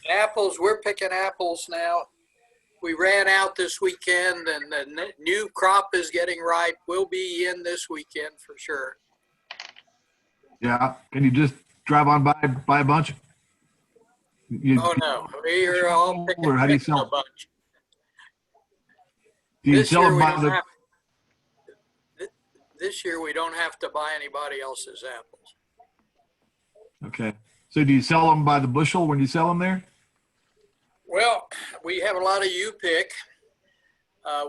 Apples, we're picking apples now. We ran out this weekend and the new crop is getting ripe. We'll be in this weekend for sure. Yeah. Can you just drive on by a bunch? Oh no, we're all picking Or how do you a sell? bunch. Do you This sell year them we by don't the? have. This year we don't have to buy anybody else's apples. Okay. So do you sell them by the bushel when you sell them there? Well, we have a lot of U-pick.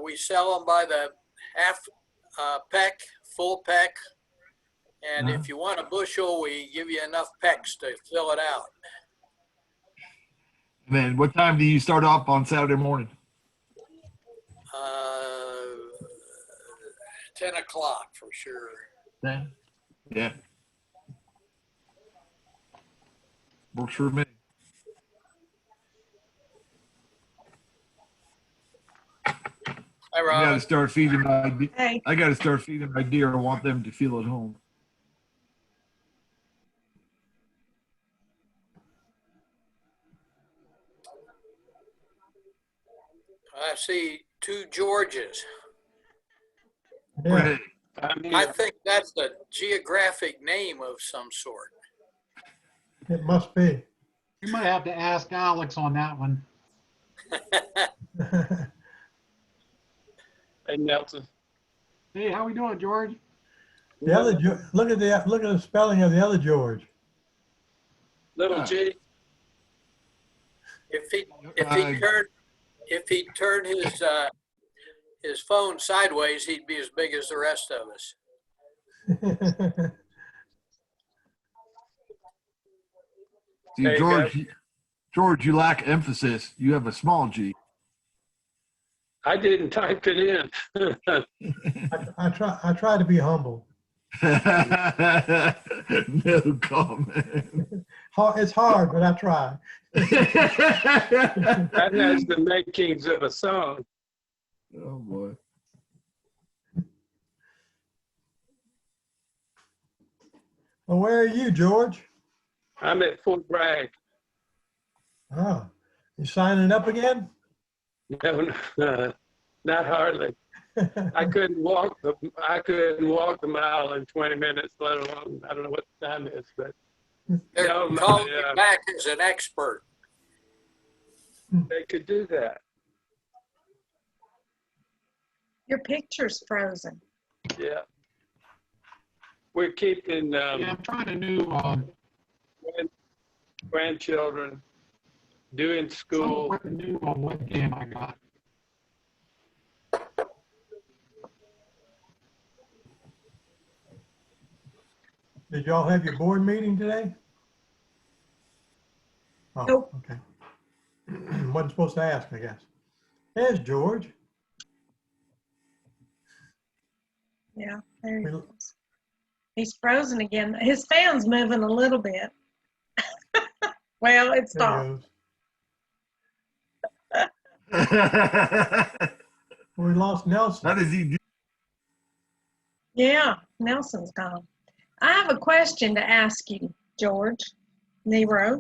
We sell them by the half peck, full peck. And if you want a bushel, we give you enough pecks to fill it out. And then what time do you start off on Saturday morning? 10 o'clock for sure. 10. Yeah. Works for me. Hi, Robin. I got to start feeding my. Hey. I got to start feeding my deer. I want them to feel at home. I see 2 Georges. Yeah. I think that's a geographic name of some sort. It must be. You might have to ask Alex on that one. Hey, Nelson. Hey, how we doing, George? The other, look at the spelling of the other George. Little G. If he turned his phone sideways, he'd be as big as the rest of us. See, There you George, you lack emphasis. You have a small G. I didn't type it in. I try to be humble. No comment. It's hard, but I try. That has the makings of a song. Oh boy. Well, where are you, George? I'm at Fort Bragg. Oh, you signing up again? No, not hardly. I couldn't walk the mile in 20 minutes, let alone, I don't know what the time is, but They're no, calling you back as an expert. they could do that. Your picture's frozen. Yeah. We're keeping Yeah, I'm trying a new grandchildren doing school. what the new webcam I got. Did y'all have your board meeting today? Oh, Nope. okay. Wasn't supposed to ask, I guess. There's George. Yeah, there he is. He's frozen again. His fan's moving a little bit. Well, it There he stopped. goes. We lost Nelson. How does he do? Yeah, Nelson's gone. I have a question to ask you, George Nero.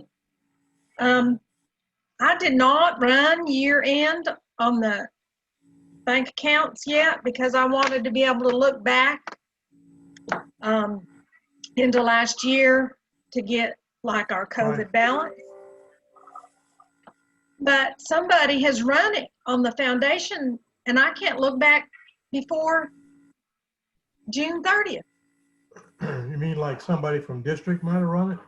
I did not run year end on the bank accounts yet because I wanted to be able to look back into last year to get like our COVID balance. But somebody has run it on the foundation and I can't look back before June 30th. You mean like somebody from district might have run it?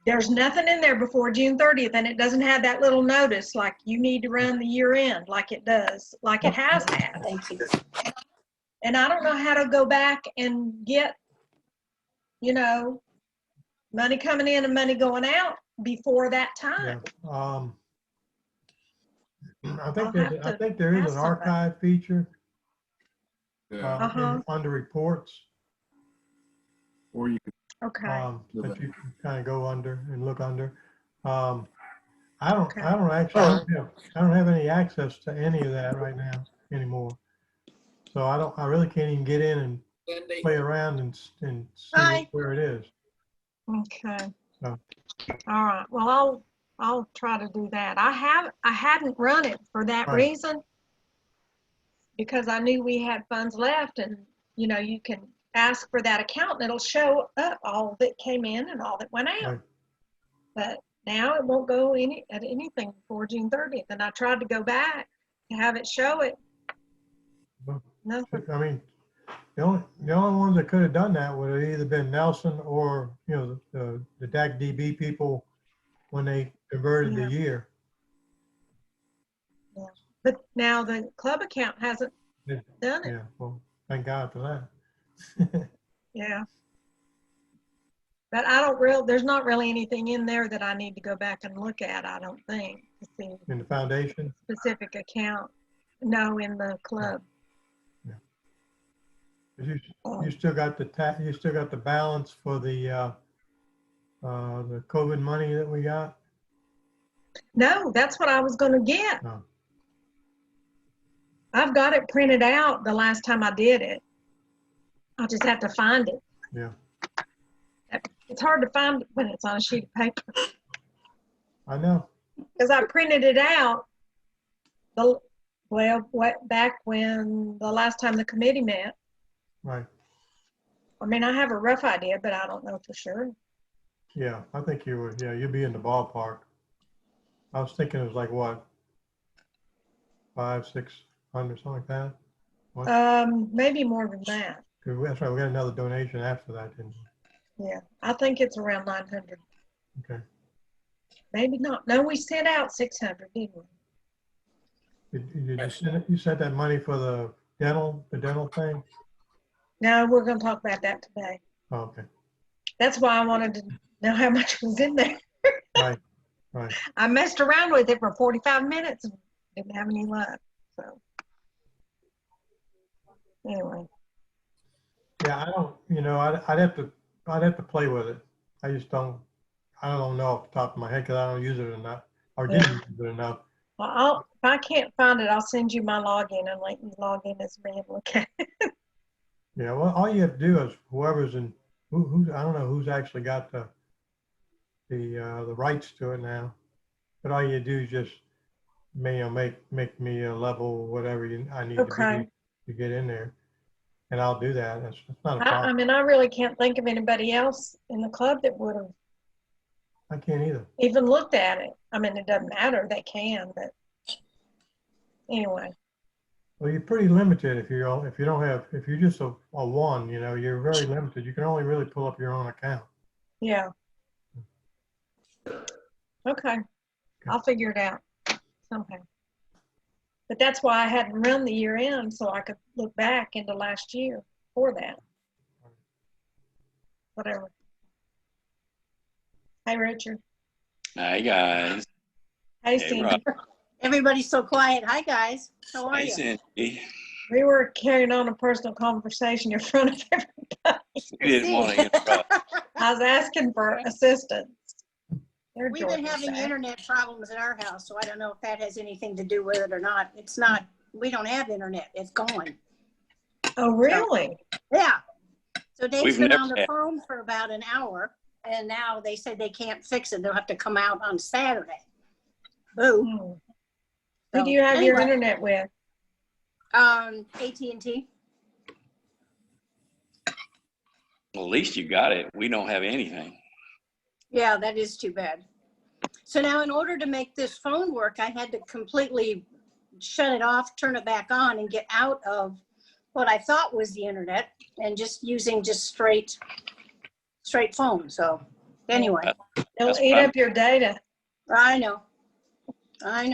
There's nothing in there before June 30th, and it doesn't have that little notice like you need to run the year end like it does, like it has had. Thank you. And I don't know how to go back and get, you know, money coming in and money going out before that time. Yeah. I think I'll have I to think there is ask an somebody. archive feature Yeah. under reports Or you could. Okay. that you can kind of go under and look under. I don't Okay. I don't actually I don't have any access to any of that right now anymore. So I really can't even get in and Cindy, play around and see Hi. where it is. Okay. All right. Well, I'll try to do that. I hadn't run it for that Right. reason because I knew we had funds left, and you can ask for that account and it'll show up all that came in and all that went out. Right. But now it won't go at anything before June 30th. And I tried to go back to have it show it. Well, Nothing. I mean, the only ones that could have done that would have either been Nelson or, the DAC DB people when they converted the year. But now the club account hasn't Yeah. done it. Yeah, well, thank God for that. Yeah. But there's not really anything in there that I need to go back and look at, I don't think, to see In the foundation, specific account. No, in the club. 'cause you still got you still got the balance for the COVID money that we got. No, that's what I was going to get. No. I've got it printed out the last time I did it. I'll just have to find it. Yeah, It's hard to find when it's on a sheet of paper I know. because I printed it out back when the last time the committee met. Right. I mean, I have a rough idea, but I don't know for sure. Yeah, I think you would. Yeah, you'd be in the ballpark. I was thinking it was like what, 500, 600, something like that. Maybe more than that. 'Cause that's right. We got another donation after that, didn't Yeah, I think it's around 900. we? Okay. Maybe not. No, we sent out 600, didn't we? You sent that money for the dental thing? No, we're going to talk about that today. Oh, okay. That's why I wanted to know how much was in there. Right. Right. I messed around with it for 45 minutes and didn't have any luck. So anyway, Yeah, I don't. I'd have to play with it. I just don't. I don't know off the top of my head because I don't use it enough, or didn't use it enough. well, if I can't find it, I'll send you my login and let you log in as me and look at it. Yeah. Well, all you have to do is whoever's in who I don't know who's actually got the rights to it now, but all you do is just make me a level whatever I need Okay. to get in there, and I'll do that. That's not a I problem. mean, I really can't think of anybody else in the club that would have I can't either. even looked at it. I mean, it doesn't matter. They can, but anyway. Well, you're pretty limited if you're just a one, you're very limited. You can only really pull up your own account. Yeah. Okay. I'll figure it out somehow. But that's why I hadn't run the year end so I could look back into last year for that. Whatever. Hey, Richard. Hi, guys. Hey, Hey, Cindy. Rob. Everybody's so quiet. Hi, guys. How are Hey, you? Cindy. We were carrying on a personal conversation in front of everybody. We didn't want to interrupt. I was asking for assistance. There, We've been George having is at. internet problems at our house, so I don't know if that has anything to do with it or not. It's not, we don't have internet. It's gone. Oh, really? Yeah. So Dave's We've been never on the had- phone for about an hour, and now they said they can't fix it. They'll have to come out on Saturday. Boo. Hmm. Who do you have your internet with? AT&T. Well, at least you got it. We don't have anything. Yeah, that is too bad. So now in order to make this phone work, I had to completely shut it off, turn it back on, and get out of what I thought was the internet and just using straight phone. So anyway, It'll That's eat fine. up your data. I know. I'm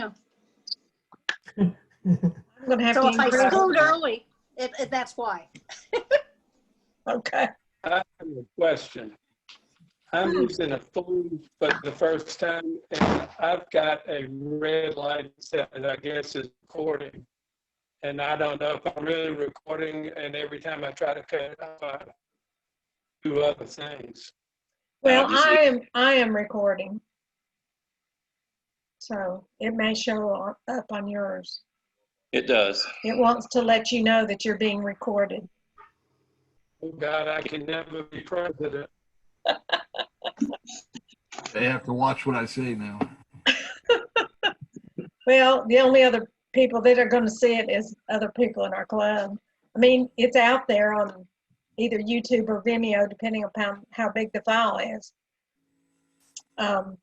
going to have So to if I increase schooled it. early, that's why. Okay. I have a question. I'm using a phone for the first time, and I've got a red light set that I guess is recording. And I don't know if I'm really recording, and every time I try to cut it off, I do other things. Well, just I am recording. So it may show up on yours. It does. It wants to let you know that you're being recorded. Oh God, I can never be president. They have to watch what I say now. Well, the only other people that are going to see it is other people in our club. I mean, it's out there on either YouTube or Vimeo, depending upon how big the file is. But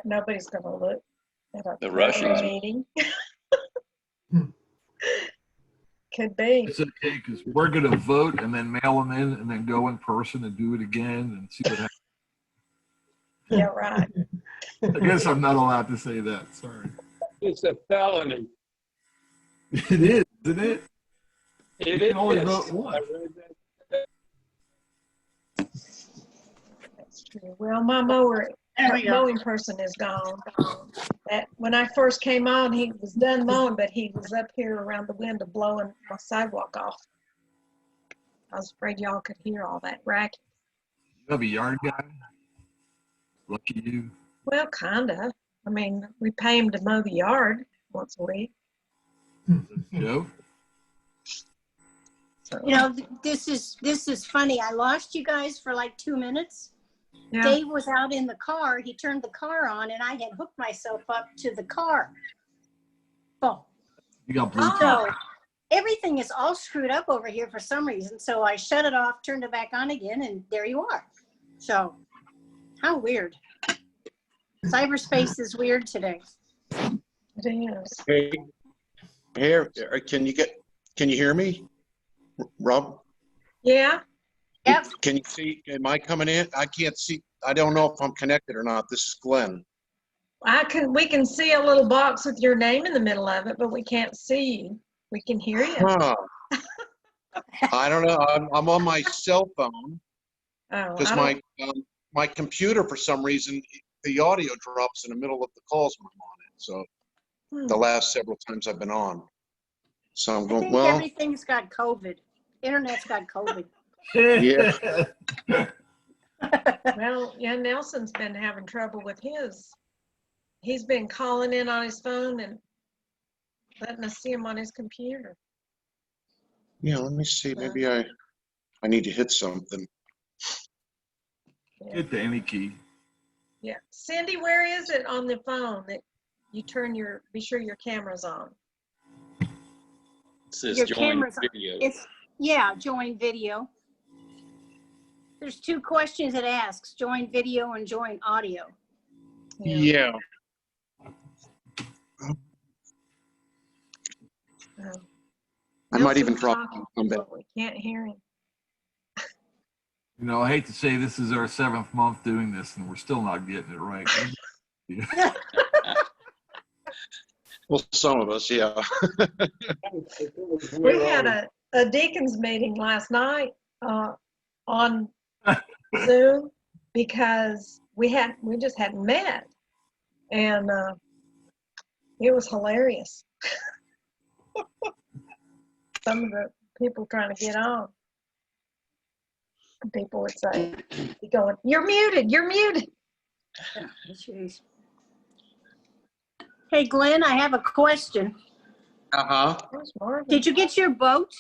nobody's going to look at a The Russians. meeting. Could be. It's okay because we're going to vote and then mail them in and then go in person and do it again and see what happens. Yeah, right. I guess I'm not allowed to say that. Sorry. It's a felony. It is, isn't it? It You can only is. vote once. I read that. That's true. Well, my mowing person is gone. When I first came on, he was done mowing, but he was up here around the window blowing my sidewalk off. I was afraid y'all could hear all that racket. You have a yard guy? Lucky you. Well, kinda. I mean, we pay him to mow the yard once a week. Joe? So, You know, this is funny. I lost you guys for like 2 minutes. yeah. Dave was out in the car. He turned the car on, and I had hooked myself up to the car phone. You got Bluetooth. So everything is all screwed up over here for some reason. So I shut it off, turned it back on again, and there you are. So how weird. Cyberspace is weird today. It is. Hey, here, can you hear me? Rob, Yeah. Yep. can you see, am I coming in? I can't see, I don't know if I'm connected or not. This is Glenn. We can see a little box with your name in the middle of it, but we can't see you. We can hear you. Huh. I don't know. I'm on my cell phone Oh, because my computer, for some reason, the audio drops in the middle of the calls when I'm on it. So the last several times I've been on. So I'm I going, think well, everything's got COVID. Internet's got COVID. yeah. Well, yeah, Nelson's been having trouble with his. He's been calling in on his phone and letting us see him on his computer. Yeah, let me see. Maybe I need to hit something. Yeah. Hit the any key. Yeah. Cindy, where is it on the phone that you be sure your camera's on? It says Your join camera's on. video. Join video. There's 2 questions it asks, join video and join audio. Yeah. I might even Nelson's drop talking, some bit. but we can't hear him. You know, I hate to say this is our 7th month doing this and we're still not getting it right. Well, some of us, yeah. We had a deacons meeting last night on Zoom because we just hadn't met, and it was hilarious. Some of the people trying to get on, people would say, "Be going, you're muted, you're muted." Jeez. Hey, Glenn, I have a question. Uh-huh. There's Marvin. Did you get your boat?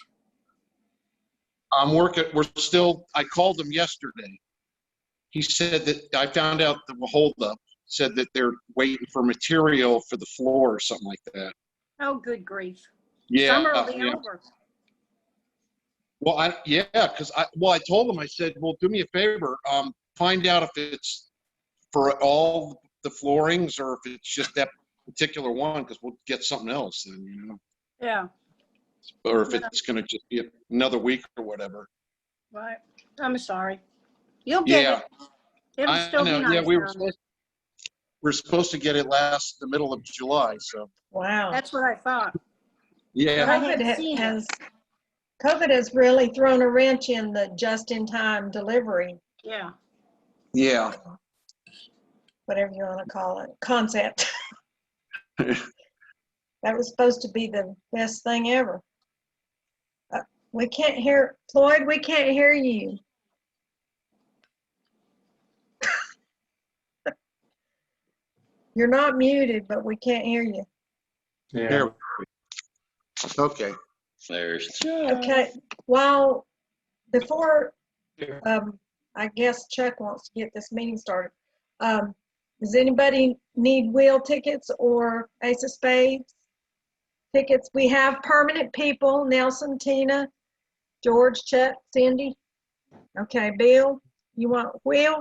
I'm working, I called him yesterday. He said that, I found out the holdup, said that they're waiting for material for the floor or something like that. Oh, good grief. Yeah. Summer will be Yeah. over. Well, because I told him, I said, well, do me a favor, find out if it's for all the floorings or if it's just that particular one, because we'll get something else then, you know, Yeah, or if it's going to just be another week or whatever. right. I'm sorry. You'll get Yeah. it. It'll I still be know. nice. Yeah, down there. we're supposed to get it the middle of July, so. Wow. That's what I thought. Yeah. I hadn't seen it. COVID has really thrown a wrench in the just-in-time delivery, Yeah. Yeah. whatever you want to call it, concept. That was supposed to be the best thing ever. We can't hear, Floyd, we can't hear you. You're not muted, but we can't hear you. Yeah. Here. Okay. There's Okay, well, before I guess Chuck wants to get this meeting started. Does anybody need wheel tickets or Ace of Spades tickets? We have permanent people, Nelson, Tina, George, Chuck, Cindy. Okay, Bill, you want wheel?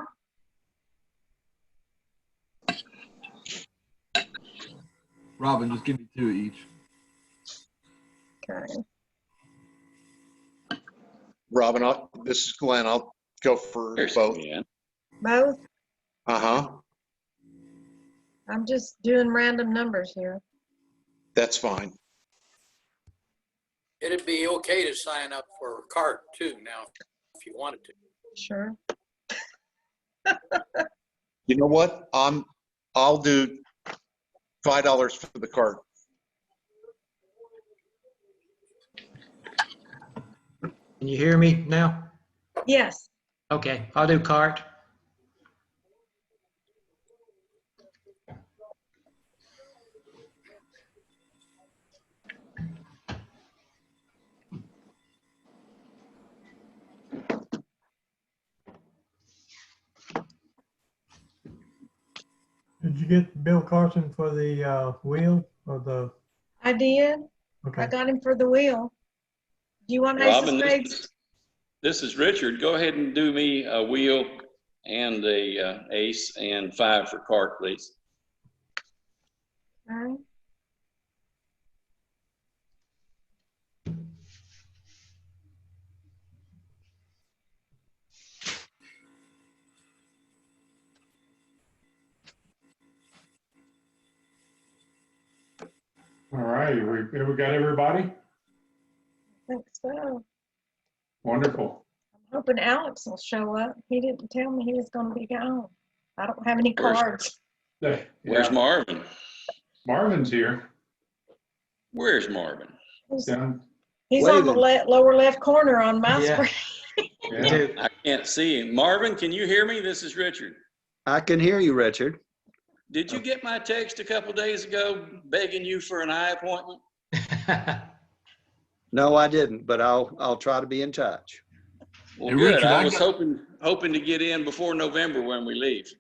Robin, just give me 2 each. Okay. Robin, this is Glenn. I'll go for There's both. Ian. Both? Uh-huh. I'm just doing random numbers here. That's fine. It'd be okay to sign up for a cart too now, if you wanted to. Sure. You know what? I'll do $5 for the cart. Can you hear me now? Yes. Okay, I'll do cart. Did you get Bill Carson for the wheel or the, I did. I okay. got him for the wheel. Do you want Ace of Robin, Spades? this is Richard. Go ahead and do me a wheel and a ace and 5 for cart, please. All right. All right, we got everybody? I think so. Wonderful. I'm hoping Alex will show up. He didn't tell me he was going to be gone. I don't have any Where's- cards. Yeah. Where's Marvin? Marvin's here. Where's Marvin? Down. He's on the lower left corner on my Yeah. screen. Yeah. I can't see him. Marvin, can you hear me? This is Richard. I can hear you, Richard. Did you get my text a couple days ago begging you for an eye appointment? No, I didn't, but I'll try to be in touch. Well, Hey, good. Richard, I I was got- hoping to get in before November when we leave.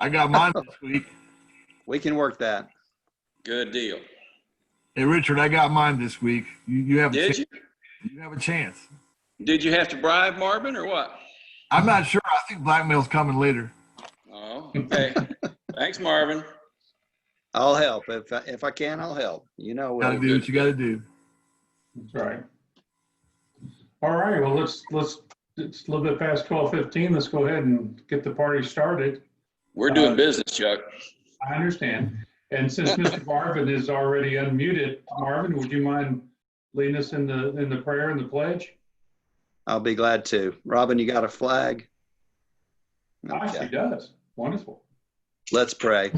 I got mine this week. We can work that. Good deal. Hey, Richard, I got mine this week. You have a Did chance. you? You have a chance. Did you have to bribe Marvin or what? I'm not sure. I think blackmail's coming later. Oh, okay. Thanks, Marvin. I'll help. If I can, I'll help. You know, Got to do what you got to do. That's right. All right, well, let's, it's a little bit past 12:15. Let's go ahead and get the party started. We're doing business, Chuck. I understand. And since Mr. Marvin is already unmuted, Marvin, would you mind leading us in the prayer and the pledge? I'll be glad to. Robin, you got a flag? Ah, she does. Wonderful. Let's pray.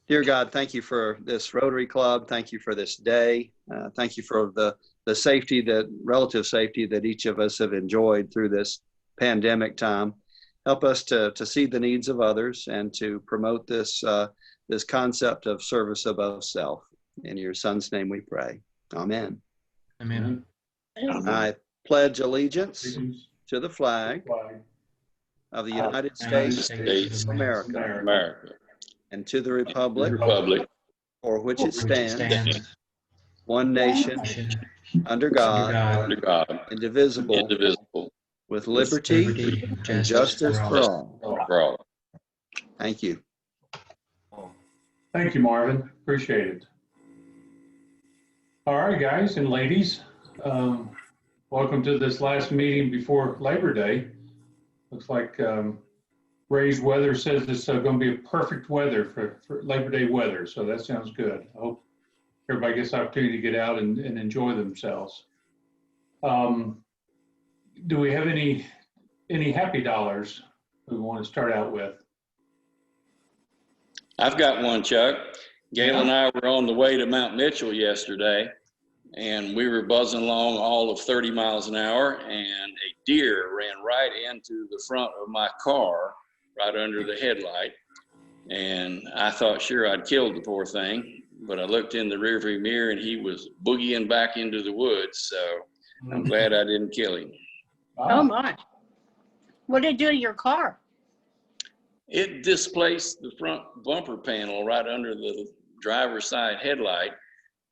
Dear God, thank you for this Rotary Club. Thank you for this day. Thank you for the safety, relative safety that each of us have enjoyed through this pandemic time. Help us to see the needs of others and to promote this concept of service above self. In your Son's name we pray. Amen. Amen. I pledge allegiance to the flag of the United States of America and to the republic for which it stands, one nation, under God, indivisible, with liberty and justice for all. Thank you. Thank you, Marvin. Appreciate it. All right, guys and ladies, welcome to this last meeting before Labor Day. Looks like Ray's weather says it's going to be a perfect weather for Labor Day weather, so that sounds good. I hope everybody gets the opportunity to get out and enjoy themselves. Do we have any happy dollars we want to start out with? I've got one, Chuck. Gail and I were on the way to Mount Mitchell yesterday, and we were buzzing along all of 30 miles an hour, and a deer ran right into the front of my car, right under the headlight. And I thought, sure, I'd killed the poor thing, but I looked in the rearview mirror, and he was boogieing back into the woods, so I'm glad I didn't kill him. Oh, my. What did it do to your car? It displaced the front bumper panel right under the driver's side headlight.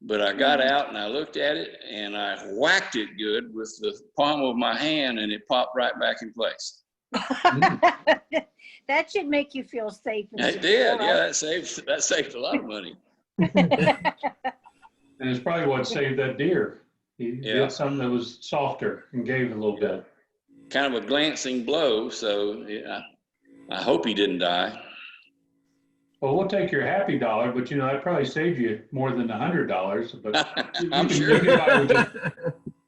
But I got out and I looked at it and I whacked it good with the palm of my hand and it popped right back in place. That should make you feel safe. And It secure, did, right? yeah, that saved a lot of money. And it's probably what saved that deer. He Yeah. did something that was softer and gave a little bit. Kind of a glancing blow, so yeah, I hope he didn't die. Well, we'll take your happy dollar, but I'd probably save you more than $100. But I'm you sure. can buy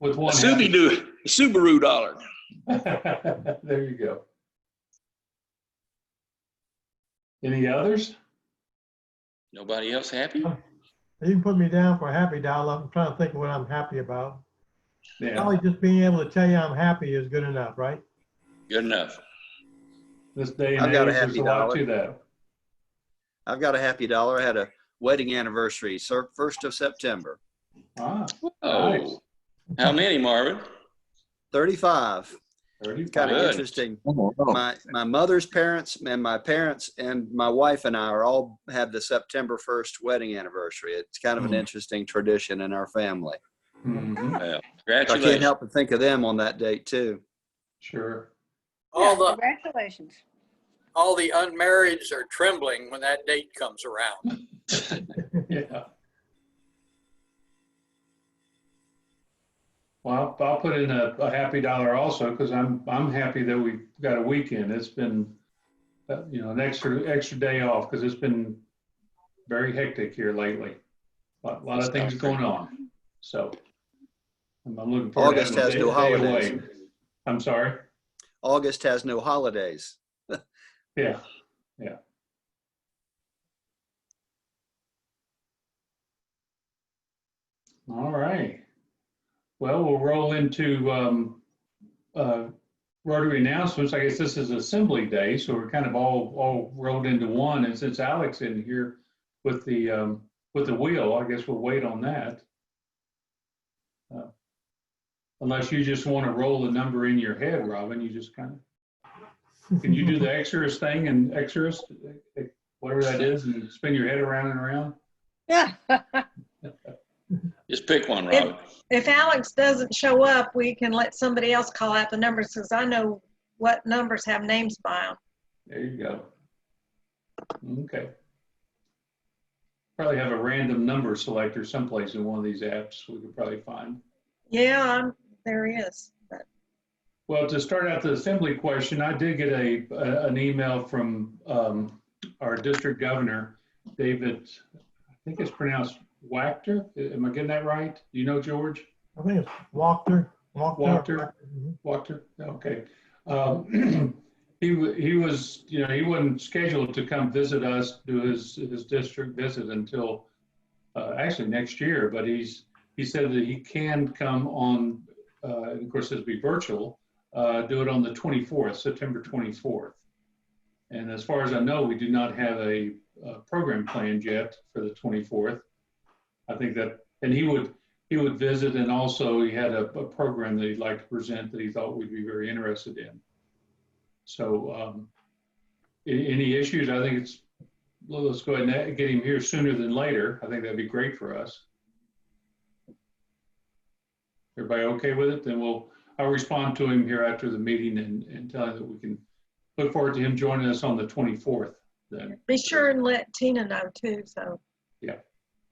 with one. Subaru dollar. There you go. Any others? Nobody else happy? You can put me down for a happy dollar. I'm trying to think of what I'm happy about. Yeah, Probably just being able to tell you I'm happy is good enough, right? Good enough. this day and I've got a age, there's happy a lot dollar. to that. I've got a happy dollar. I had a wedding anniversary, 1st of September. Ah, Oh, nice. how many, Marvin? 35. 35. Kind of Good. interesting. My mother's parents and my parents and my wife and I are all have the September 1st wedding anniversary. It's kind of an interesting tradition in our family. Mhm. Well, So I congratulations. can't help but think of them on that date too. Sure. All the Congratulations. all the unmarrieds are trembling when that date comes around. Yeah. Well, I'll put in a happy dollar also because I'm happy that we've got a weekend. It's been an extra day off because it's been very hectic here lately. A lot of things going on. So I'm looking forward August to has having no a day holidays. away. I'm sorry. August has no holidays. Yeah. Yeah. All right. Well, we'll roll into Rotary announcements. I guess this is Assembly Day, so we're kind of all rolled into one. And since Alex in here with the wheel, I guess we'll wait on that. Unless you just want to roll the number in your head, Robin, you just kind of, can you do the Exodus thing and Exodus, whatever that is, and spin your head around and around? Yeah. Just pick one, Robin. If Alex doesn't show up, we can let somebody else call out the numbers because I know what numbers have names by them. There you go. Okay. Probably have a random number selector someplace in one of these apps we could probably find. Yeah, there is. But Well, to start out the assembly question, I did get an email from our district governor, David, I think it's pronounced Wachter. Am I getting that right? Do you know, George? I think it's Wachter. Wachter. Wachter. Okay. He was, he wasn't scheduled to come visit us, do his district visit until actually next year, but he said that he can come on, of course it'll be virtual, do it on the 24th, September 24th. And as far as I know, we do not have a program planned yet for the 24th. I think that, and he would visit, and also he had a program that he'd like to present that he thought we'd be very interested in. So any issues, I think let's go ahead and get him here sooner than later. I think that'd be great for us. Everybody okay with it? Then I'll respond to him here after the meeting and tell him that we can look forward to him joining us on the 24th then. be sure and let Tina know too, so Yeah.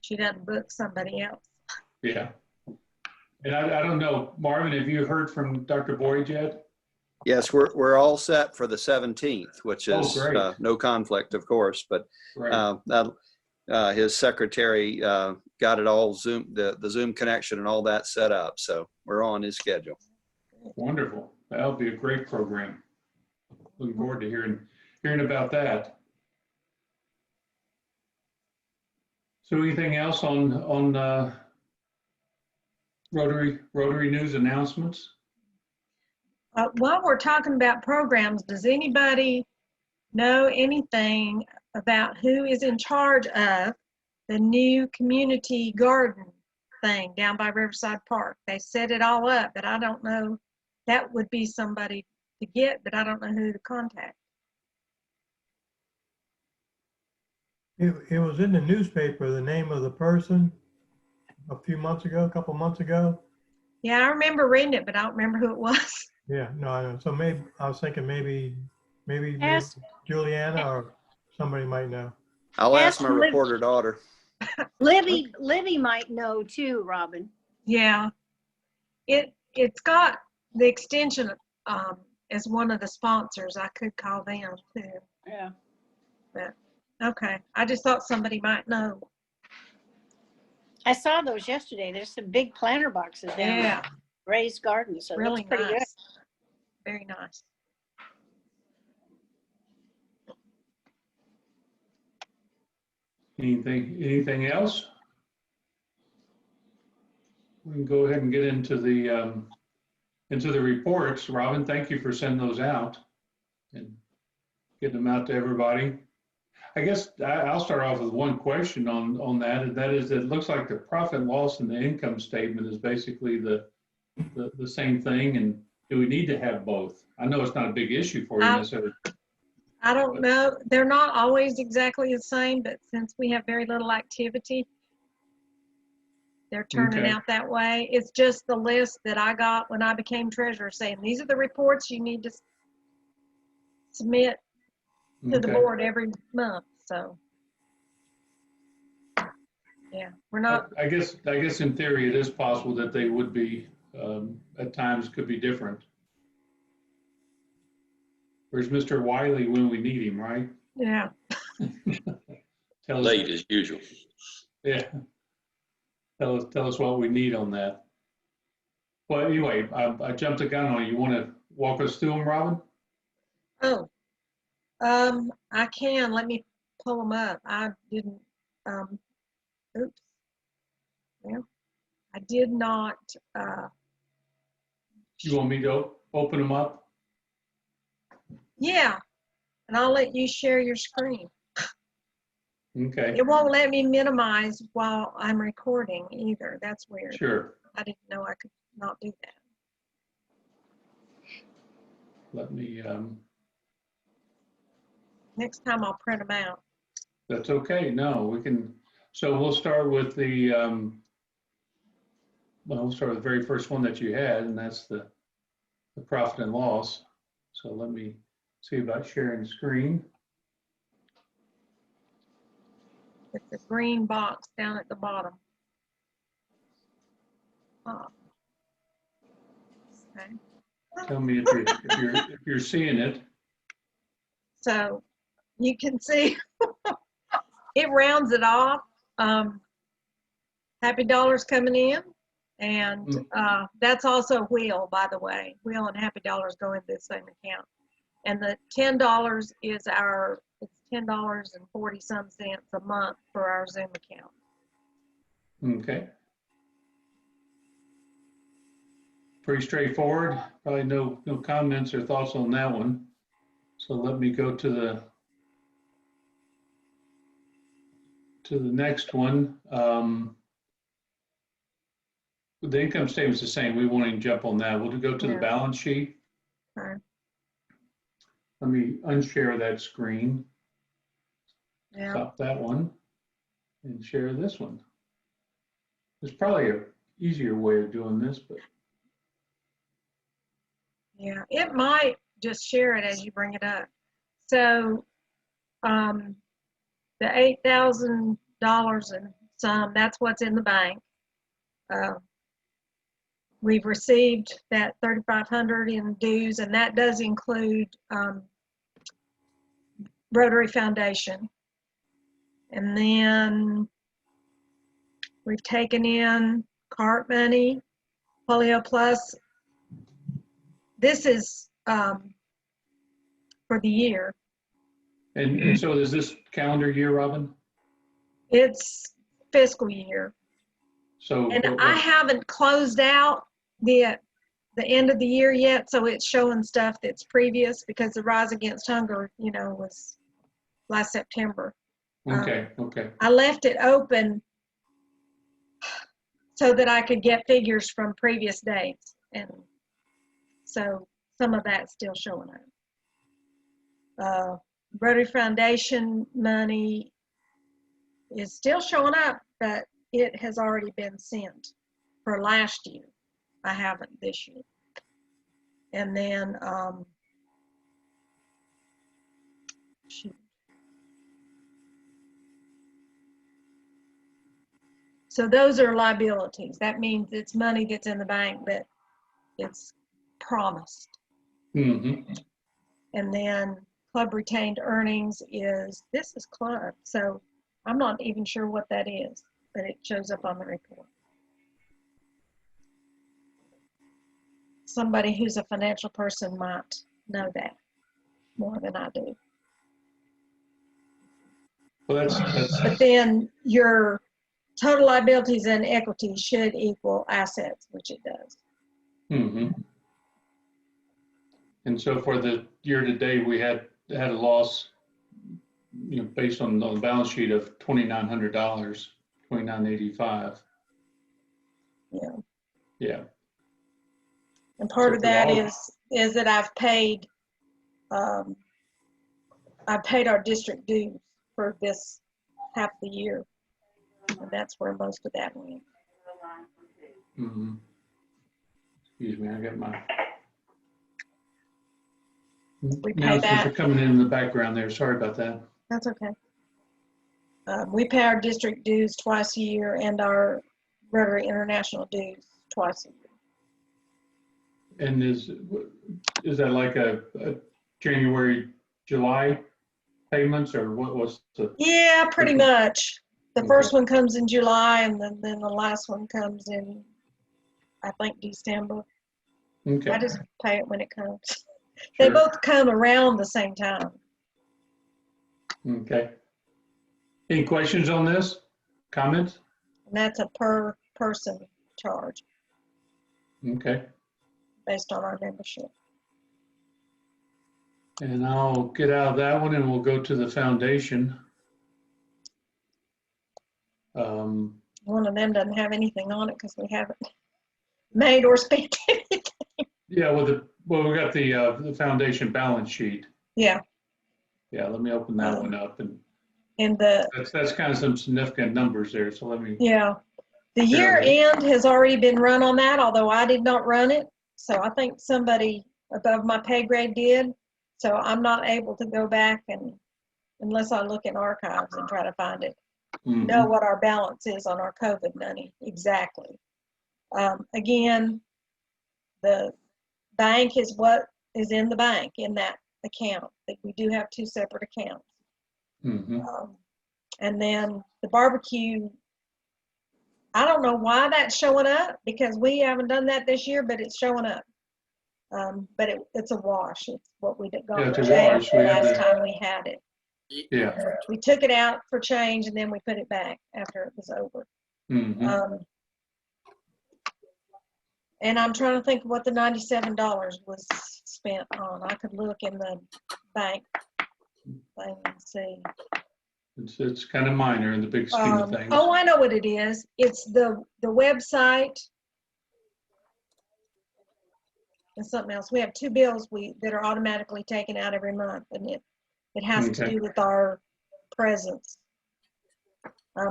she doesn't book somebody else. Yeah. And I don't know, Marvin, have you heard from Dr. Boyd yet? Yes, we're all set for the 17th, which is great. no conflict, of course, but Right. his secretary got it all Zoom, the Zoom connection and all that set up. So we're on his schedule. Wonderful. That'll be a great program. Looking forward to hearing about that. So anything else on Rotary news announcements? While we're talking about programs, does anybody know anything about who is in charge of the new community garden thing down by Riverside Park? They set it all up, but I don't know. That would be somebody to get, but I don't know who to contact. It was in the newspaper, the name of the person a couple months ago. Yeah, I remember reading it, but I don't remember who it was. Yeah, no, I know. So maybe, I was thinking maybe Ask, Juliana or somebody might know. I'll ask ask my Liv- reporter daughter. Libby might know too, Robin. Yeah, it's got the extension as one of the sponsors. I could call them too. Yeah. But okay, I just thought somebody might know. I saw those yesterday. There's some big planter boxes down Yeah, there. Raised gardens, so really that's pretty good. nice. Very nice. Anything else? We can go ahead and get into the reports. Robin, thank you for sending those out and getting them out to everybody. I guess I'll start off with one question on that, and that is, it looks like the profit and loss and the income statement is basically the same thing. And do we need to have both? I know it's not a big issue for you necessarily. I don't know. They're not always exactly the same, but since we have very little activity, they're turning Okay. out that way. It's just the list that I got when I became treasurer saying, these are the reports you need to submit to the Okay. board every month. So, yeah, we're not. I guess in theory, it is possible that they would be, at times could be different. Where's Mr. Wiley when we need him, right? Yeah. Tell us, Late as usual. yeah. Tell us what we need on that. Well, anyway, I jumped the gun on you. You want to walk us through them, Robin? Oh, I can. Let me pull them up. I didn't. Oops. Well, I did not. You want me to open them up? Yeah, and I'll let you share your screen. Okay, It won't let me minimize while I'm recording either. That's weird. sure. I didn't know I could not do that. Let me, Next time I'll print them out. that's okay. No, we can. So we'll start with we'll start with the very first one that you had, and that's the profit and loss. So let me see about sharing the screen. It's a green box down at the bottom. Oh. Okay. Tell me if you're seeing it. So you can see it rounds it off. Happy Dollars coming in. And that's also Wheel, by the way. Wheel and Happy Dollars go into the same account. And the $10 is it's $10.40 a month for our Zoom account. Okay. Pretty straightforward. Probably no comments or thoughts on that one. So let me go to the next one. The income statement's the same. We won't even jump on that. We'll go to the balance sheet. Okay. Let me unshare that screen. Yeah. Stop that one and share this one. There's probably an easier way of doing this, but. Yeah, it might just share it as you bring it up. So the $8,000 and some, that's what's in the bank. We've received that $3,500 in dues, and that does include Rotary Foundation. And then we've taken in CART money, Polio Plus. This is for the year. And so is this calendar year, Robin? It's fiscal year. So. And I haven't closed out the end of the year yet, so it's showing stuff that's previous because the Rise Against Hunger, was last September. Okay. I left it open so that I could get figures from previous dates, and so some of that's still showing up. Rotary Foundation money is still showing up, but it has already been sent for last year. I haven't this year. And then, shoot. So those are liabilities. That means it's money that's in the bank, but it's promised. Mm-hmm. And then club retained earnings this is club. So I'm not even sure what that is, but it shows up on the report. Somebody who's a financial person might know that more than I do. Well, that's But then your total liabilities and equity should equal assets, which it does. mm-hmm. And so for the year to date, we had a loss, based on the balance sheet of $2,900, $2,985. Yeah. Yeah. And part So of for that all- is that I've paid our district dues for this half the year. And that's where most of that went. Mm-hmm. Excuse me, I got my We pay announcements are that. coming in the background there. Sorry about that. That's okay. We pay our district dues twice a year and our Rotary International dues twice a year. And is that like a January, July payments, or what's the? Yeah, pretty much. The Okay. first one comes in July, and then the last one comes in, I think, December. Okay. I just pay it when it comes. They Sure. both come around the same time. Okay. Any questions on this? Comments? And that's a per person charge Okay. based on our membership. And I'll get out of that one and we'll go to the foundation. One of them doesn't have anything on it because we haven't made or spent anything. Yeah, we got the foundation balance sheet. Yeah. Yeah, let me open that one up, and that's kind of some significant numbers there. So let me. Yeah. The year end has already been run on that, although I did not run it. So I think somebody above my pay grade did. So I'm not able to go back unless I look in archives and try to find it, know what our balance is on our COVID money exactly. Again, the bank is what is in the bank in that account. We do have two separate accounts. And then the barbecue, I don't know why that's showing up because we haven't done that this year, but it's showing up. But it's a wash. It's what we did got for change the last time we had it. Yeah. We took it out for change and then we put it back after it was over. And I'm trying to think of what the $97 was spent on. I could look in the bank thing and see. It's kind of minor in the big scheme of things. Oh, I know what it is. It's the website and something else. We have two bills that are automatically taken out every month, and it has to do with our presence.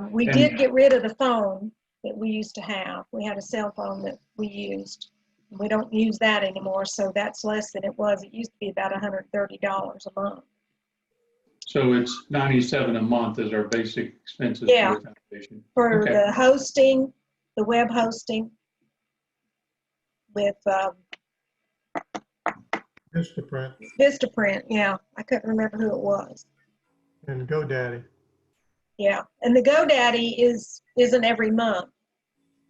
We did get rid of the phone that we used to have. We had a cell phone that we used. We don't use that anymore, so that's less than it was. It used to be about $130 a month. So it's $97 a month is our basic expenses Yeah. for the foundation. For the hosting, the web hosting with Vistaprint, yeah. I couldn't remember who it was. And GoDaddy. Yeah, and the GoDaddy isn't every month.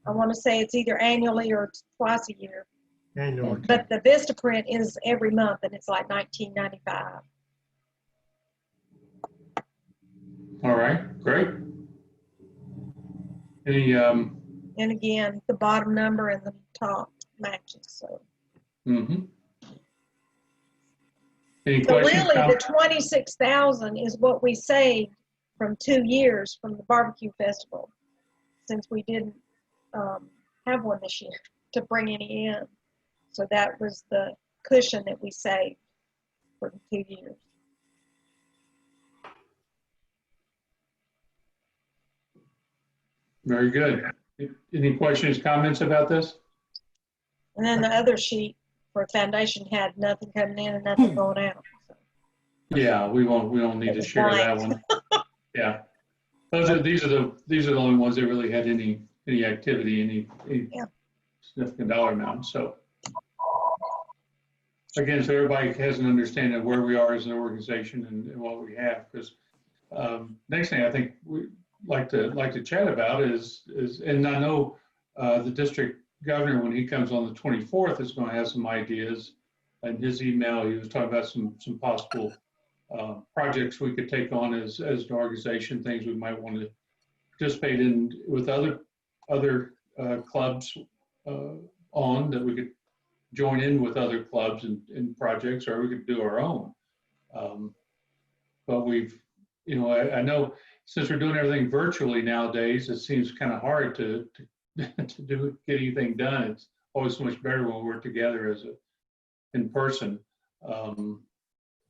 I want to say it's either annually or twice a year. Annually. But the Vistaprint is every month, and it's like $19.95. All right, great. Any And again, the bottom number and the top matches. So. Any So questions? really, the $26,000 is what we saved from 2 years from the barbecue festival, since we didn't have one this year to bring any in. So that was the cushion that we saved for the 2 years. Very good. Any questions, comments about this? And then the other sheet for foundation had nothing coming in and nothing going out. So Yeah, we don't need to share that one. Yeah. These are the only ones that really had any activity, any Yeah. significant dollar amount. So again, so everybody has an understanding of where we are as an organization and what we have. Because next thing I think we like to chat about is and I know the district governor, when he comes on the 24th, is going to have some ideas. In his email, he was talking about some possible projects we could take on as an organization, things we might want to participate in with other clubs on, that we could join in with other clubs and projects, or we could do our own. But I know since we're doing everything virtually nowadays, it seems kind of hard to get anything done. It's always so much better when we're together in person.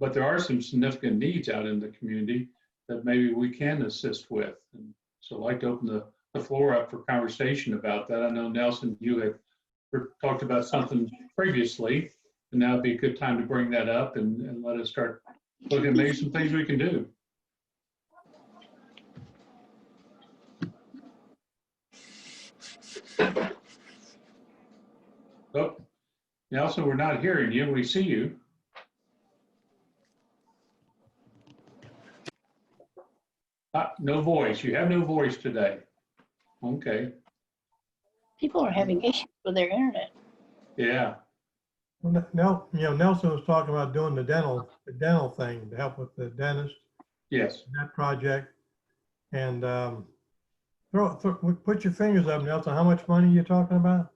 But there are some significant needs out in the community that maybe we can assist with. And so I'd like to open the floor up for conversation about that. I know, Nelson, you had talked about something previously, and now would be a good time to bring that up and let us start looking at maybe some things we can do. Oh, Nelson, we're not hearing you. We see you. No voice. You have no voice today. Okay. People are having issues with their internet. Yeah. Well, Nelson was talking about doing the dental thing to help with the dentist, Yes. that project. And put your fingers up, Nelson. How much money are you talking about?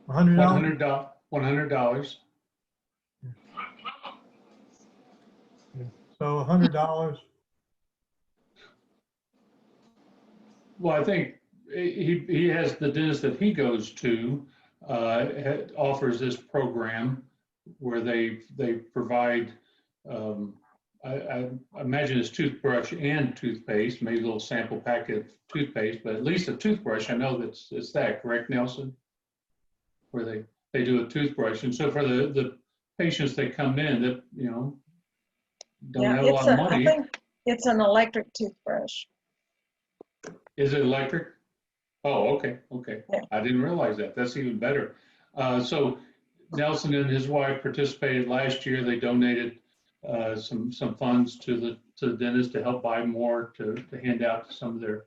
$100? $100. So $100. Well, I think he has the dentist that he goes to offers this program where they provide, I imagine it's toothbrush and toothpaste, maybe a little sample packet of toothpaste, but at least a toothbrush. I know it's that, correct, Nelson? Where they do a toothbrush. And so for the patients that come in that, don't have a lot of money. I think it's an electric toothbrush. Is it electric? Oh, okay. Yeah. I didn't realize that. That's even better. So Nelson and his wife participated last year. They donated some funds to the dentist to help buy more to hand out to some of their.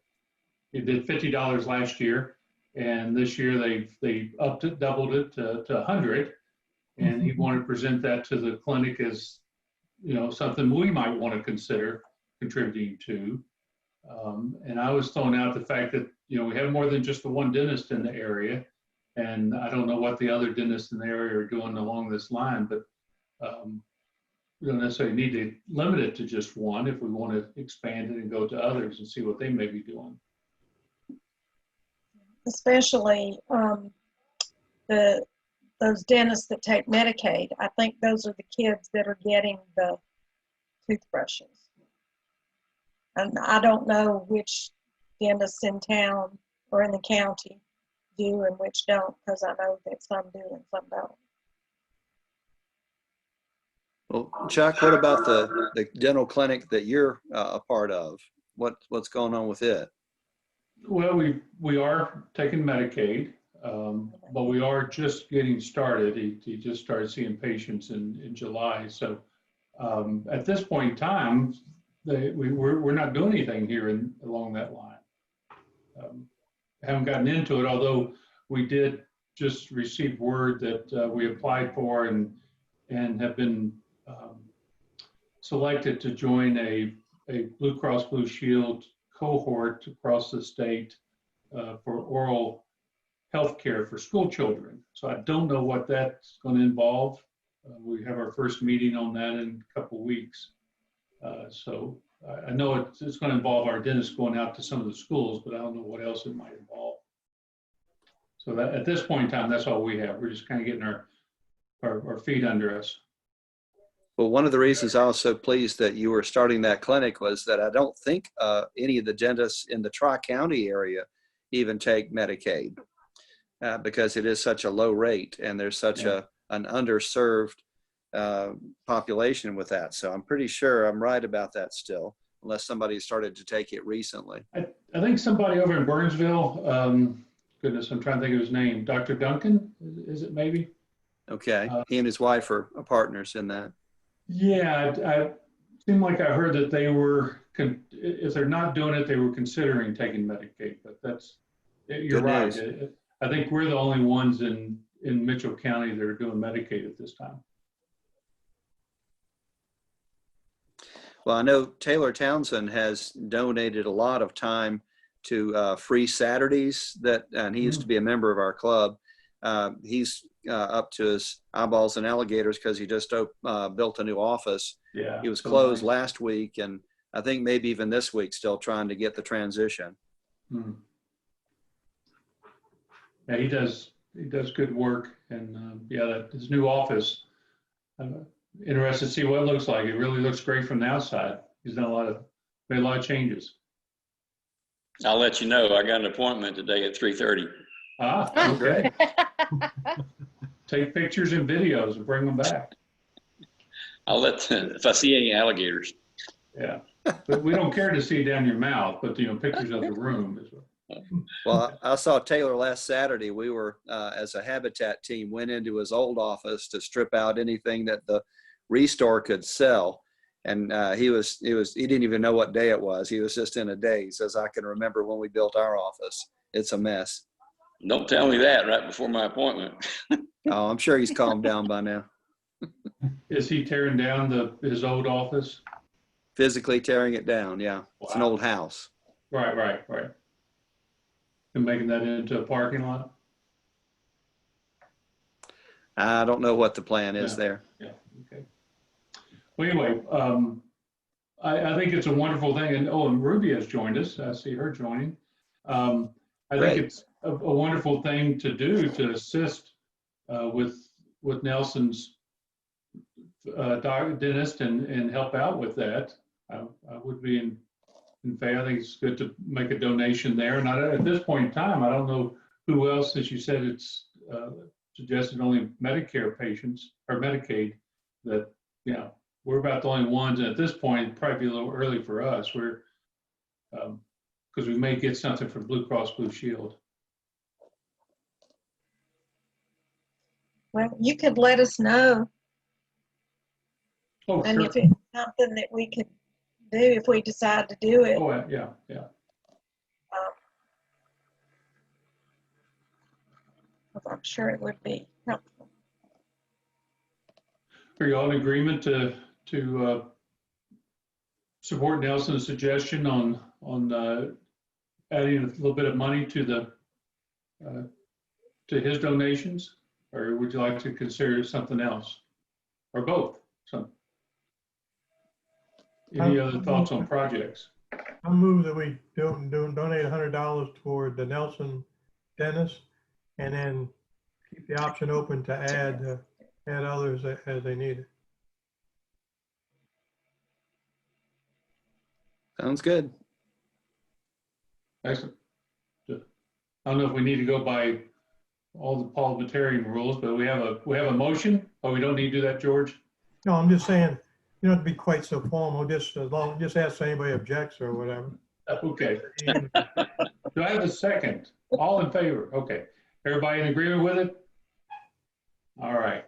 They did $50 last year, and this year they doubled it to $100. And he wanted to present that to the clinic as something we might want to consider contributing to. And I was throwing out the fact that, we have more than just the one dentist in the area. And I don't know what the other dentists in the area are doing along this line, but we don't necessarily need to limit it to just one if we want to expand it and go to others and see what they may be doing. Especially those dentists that take Medicaid. I think those are the kids that are getting the toothbrushes. And I don't know which dentists in town or in the county do and which don't, because I know that some do and some don't. Well, Chuck, what about the dental clinic that you're a part of? What's going on with it? Well, we are taking Medicaid, but we are just getting started. He just started seeing patients in July. So at this point in time, we're not doing anything here along that line. Haven't gotten into it, although we did just receive word that we applied for and have been selected to join a Blue Cross Blue Shield cohort across the state for oral health care for school children. So I don't know what that's going to involve. We have our first meeting on that in a couple of weeks. So I know it's going to involve our dentists going out to some of the schools, but I don't know what else it might involve. So that at this point in time, that's all we have. We're just kind of getting our our feet under us. Well, one of the reasons I was so pleased that you were starting that clinic was that I don't think any of the dentists in the Tri-County area even take Medicaid because it is such a low rate and there's such an underserved population with that. So I'm pretty sure I'm right about that still, unless somebody started to take it recently. I think somebody over in Burnsville, goodness, I'm trying to think of his name, Dr. Duncan, is it maybe? Okay. He and his wife are partners in that. Yeah, I seemed like I heard that they were, if they're not doing it, they were considering taking Medicaid, but you're Good right. news. I think we're the only ones in Mitchell County that are doing Medicaid at this time. Well, I know Taylor Townsend has donated a lot of time to free Saturdays and he used to be a member of our club. He's up to his eyeballs in alligators because he just built a new office. Yeah. He was so closed nice. last week, and I think maybe even this week still trying to get the transition. Yeah, he does good work, and his new office. I'm interested to see what it looks like. It really looks great from the outside. He's done made a lot of changes. I'll let you know. I got an appointment today at 3:30. Ah, okay. Great. Take pictures and videos and bring them back. I'll if I see any alligators. Yeah, but we don't care to see down your mouth, but pictures of the room is. Well, I saw Taylor last Saturday. We were, as a habitat team, went into his old office to strip out anything that the Restore could sell. And he didn't even know what day it was. He was just in a daze, as I can remember when we built our office. It's a mess. Don't tell me that right before my appointment. Oh, I'm sure he's calmed down by now. Is he tearing down his old office? Physically tearing it down, yeah. It's an old house. Right. And making that into a parking lot? I don't know what the plan is there. Yeah, okay. Well, anyway, I think it's a wonderful thing. And Ruby has joined us. I see her joining. I think it's a wonderful thing to do to assist with Nelson's dentist and help out with that. I would be in favor. I think it's good to make a donation there. And at this point in time, I don't know who else, as you said, it's suggested only Medicare patients or Medicaid that, we're about the only ones. And at this point, it'd probably be a little early for us. We're, because we may get something from Blue Cross Blue Shield. Well, you could let us know. Oh, And sure. if it's something that we could do, if we decide to do it. Oh, yeah. I'm sure it would be helpful. Are you all in agreement to support Nelson's suggestion on adding a little bit of money to his donations, or would you like to consider something else, or both? Any other thoughts on projects? I move that we donate $100 toward the Nelson dentist, and then keep the option open to add others as they need it. Sounds good. Excellent. I don't know if we need to go by all the parliamentarian rules, but we have a motion. Oh, we don't need to do that, George? No, I'm just saying, you don't have to be quite so formal. Just ask if anybody objects or whatever. Okay. Do I have a second? All in favor? Okay. Everybody in agreement with it? All right.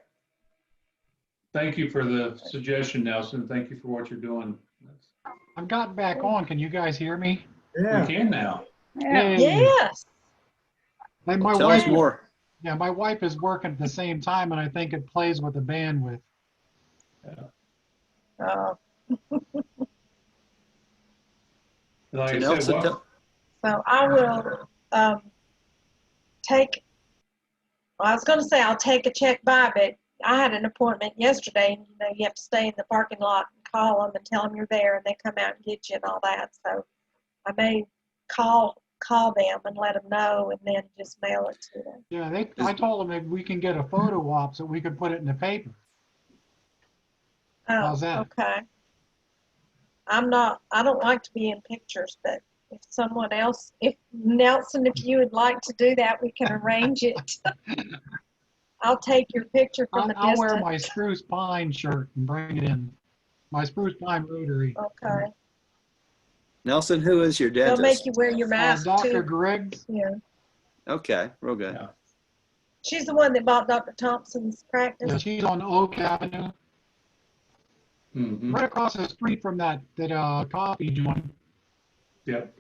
Thank you for the suggestion, Nelson. Thank you for what you're doing. I've gotten back on. Can you guys hear me? Yeah. We can now. Yay. Yes. And my Tell us wife, more. yeah, my wife is working at the same time, and I think it plays with the bandwidth. Like So I Nelson, said, well, So I will I was going to say I'll take a check by, but I had an appointment yesterday, and you have to stay in the parking lot and call them and tell them you're there, and they come out and get you and all that. So I may call call them and let them know and then just mail it to them. Yeah, I told them if we can get a photo op so we could put it in the paper. Oh, How's that? okay. I don't like to be in pictures, but if Nelson, if you would like to do that, we can arrange it. I'll take your picture from a I'll wear distance. my Spruce Pine shirt and bring it in. My Spruce Pine Rotary. Okay. Nelson, who is your They'll make dentist? you wear your mask Dr. too. Griggs. Yeah. Okay, real good. Yeah. She's the one that bought Dr. Thompson's practice. Yeah, she's on Oak Avenue, Mm-hmm. right across the street from that coffee joint. Yep.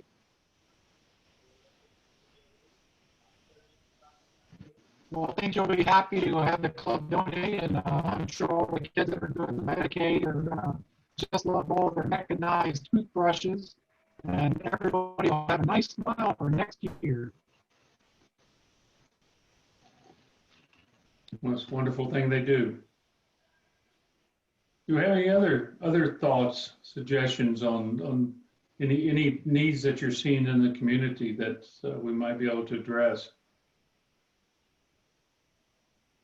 Well, I think you'll be happy to have the club donate, and I'm sure all the kids that are doing Medicaid are gonna just love all their mechanized toothbrushes, and everybody will have a nice smile for next year. Most wonderful thing they do. Do we have any other thoughts, suggestions on any needs that you're seeing in the community that we might be able to address?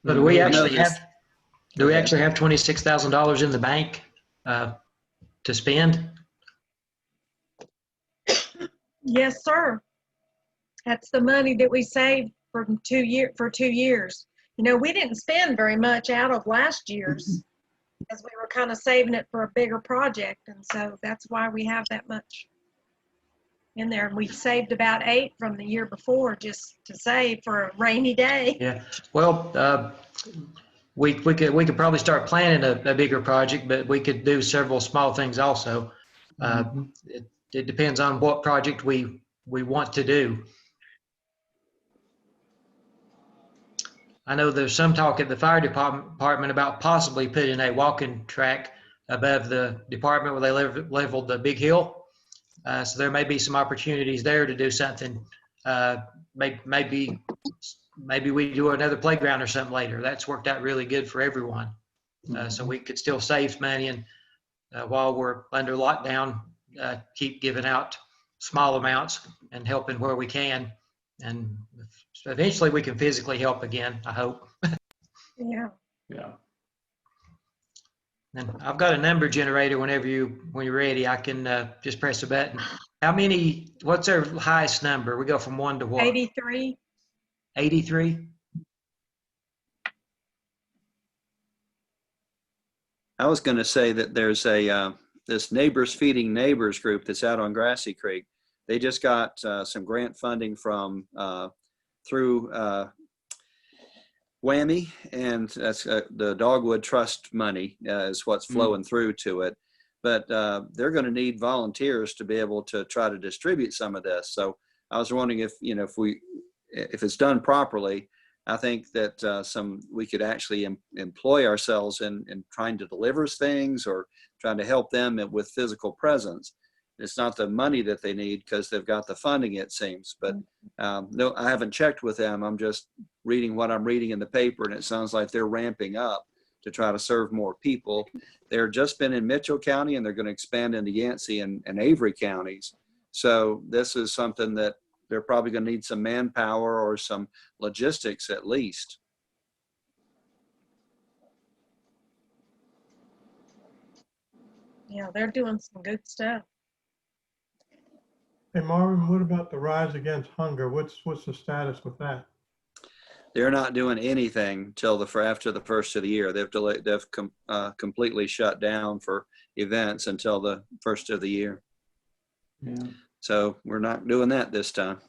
So do we actually this- have, do we actually have $26,000 in the bank to spend? Yes, sir. That's the money that we saved for 2 years. You know, we didn't spend very much out of last year's because we were kind of saving it for a bigger project. And so that's why we have that much in there. And we saved about 8 from the year before just to save for a rainy day. Yeah. Well, we could probably start planning a bigger project, but we could do several small things also. It depends on what project we want to do. I know there's some talk at the fire department about possibly putting a walking track above the department where they leveled the big hill. So there may be some opportunities there to do something. Maybe we do another playground or something later. That's worked out really good for everyone. So we could still save money, and while we're under lockdown, keep giving out small amounts and helping where we can. And eventually we can physically help again, I hope. Yeah. Yeah. And I've got a number generator when you're ready. I can just press a button. What's our highest number? We go from 1 to what? 83. 83? I was going to say that there's this Neighbors Feeding Neighbors group that's out on Grassy Creek. They just got some grant funding through WWAMI, and that's the Dogwood Trust money is what's flowing through to it. But they're going to need volunteers to be able to try to distribute some of this. So I was wondering if it's done properly, I think that we could actually employ ourselves in trying to deliver things or trying to help them with physical presence. It's not the money that they need because they've got the funding, it seems. But no, I haven't checked with them. I'm just reading what I'm reading in the paper, and it sounds like they're ramping up to try to serve more people. They're just been in Mitchell County, and they're going to expand into Yancey and Avery counties. So this is something that they're probably going to need some manpower or some logistics at least. Yeah, they're doing some good stuff. Hey, Marvin, what about the Rise Against Hunger? What's the status with that? They're not doing anything till after the first of the year. They've completely shut down for events until the first of the year. Yeah. So we're not doing that this time.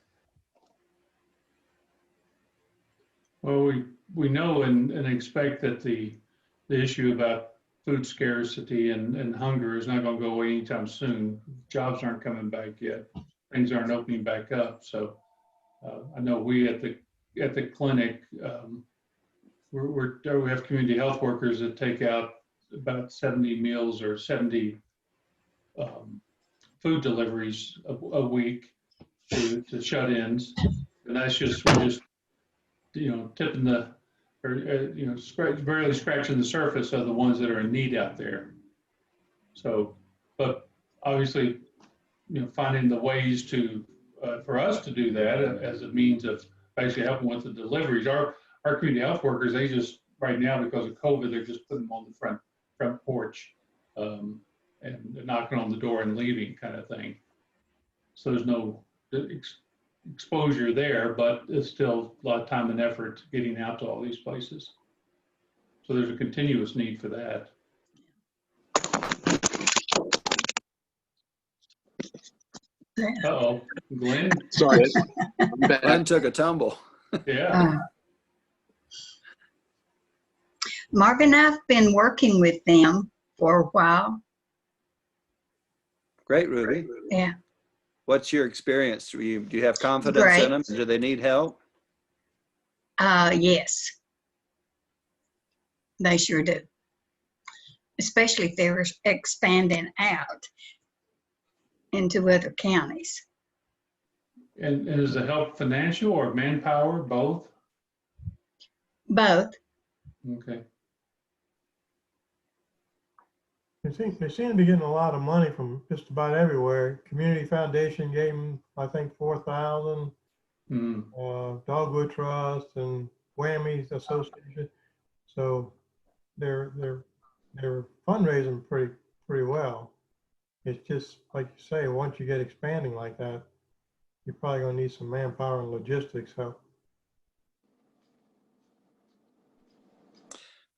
Well, we know and expect that the issue about food scarcity and hunger is not going to go away anytime soon. Jobs aren't coming back yet. Things aren't opening back up. So I know we at the clinic, we have community health workers that take out about 70 meals or 70 food deliveries a week to shut-ins, and that's we're just tipping barely scratching the surface of the ones that are in need out there. So, but obviously, finding the ways to for us to do that as a means of basically helping with the deliveries. Our community health workers, they just, right now, because of COVID, they're just putting them on the front porch and knocking on the door and leaving kind of thing. So there's no exposure there, but it's still a lot of time and effort getting out to all these places. So there's a continuous need for that. Uh-oh, Glenn? Sorry. Glenn took a tumble. Yeah. Marvin, I've been working with them for a while. Great, Ruby. Yeah. What's your experience? Do you have confidence in them? Do they need help? Yes. They sure do. Especially if they're expanding out into other counties. And is the help financial or manpower, both? Both. Okay. They seem to be getting a lot of money from just about everywhere. Community Foundation gave them, I think, 4,000. Dogwood Trust and Whammies Association. So they're fundraising pretty well. It's just like you say, once you get expanding like that, you're probably gonna need some manpower and logistics help.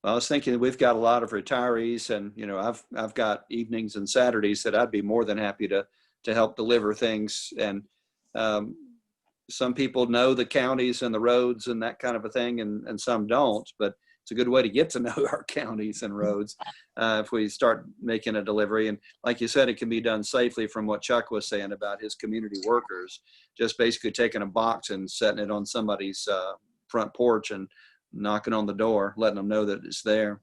Well, I was thinking we've got a lot of retirees, and I've got evenings and Saturdays that I'd be more than happy to help deliver things. And some people know the counties and the roads and that kind of a thing, and some don't. But it's a good way to get to know our counties and roads if we start making a delivery. And like you said, it can be done safely. From what Chuck was saying about his community workers, just basically taking a box and setting it on somebody's front porch and knocking on the door, letting them know that it's there.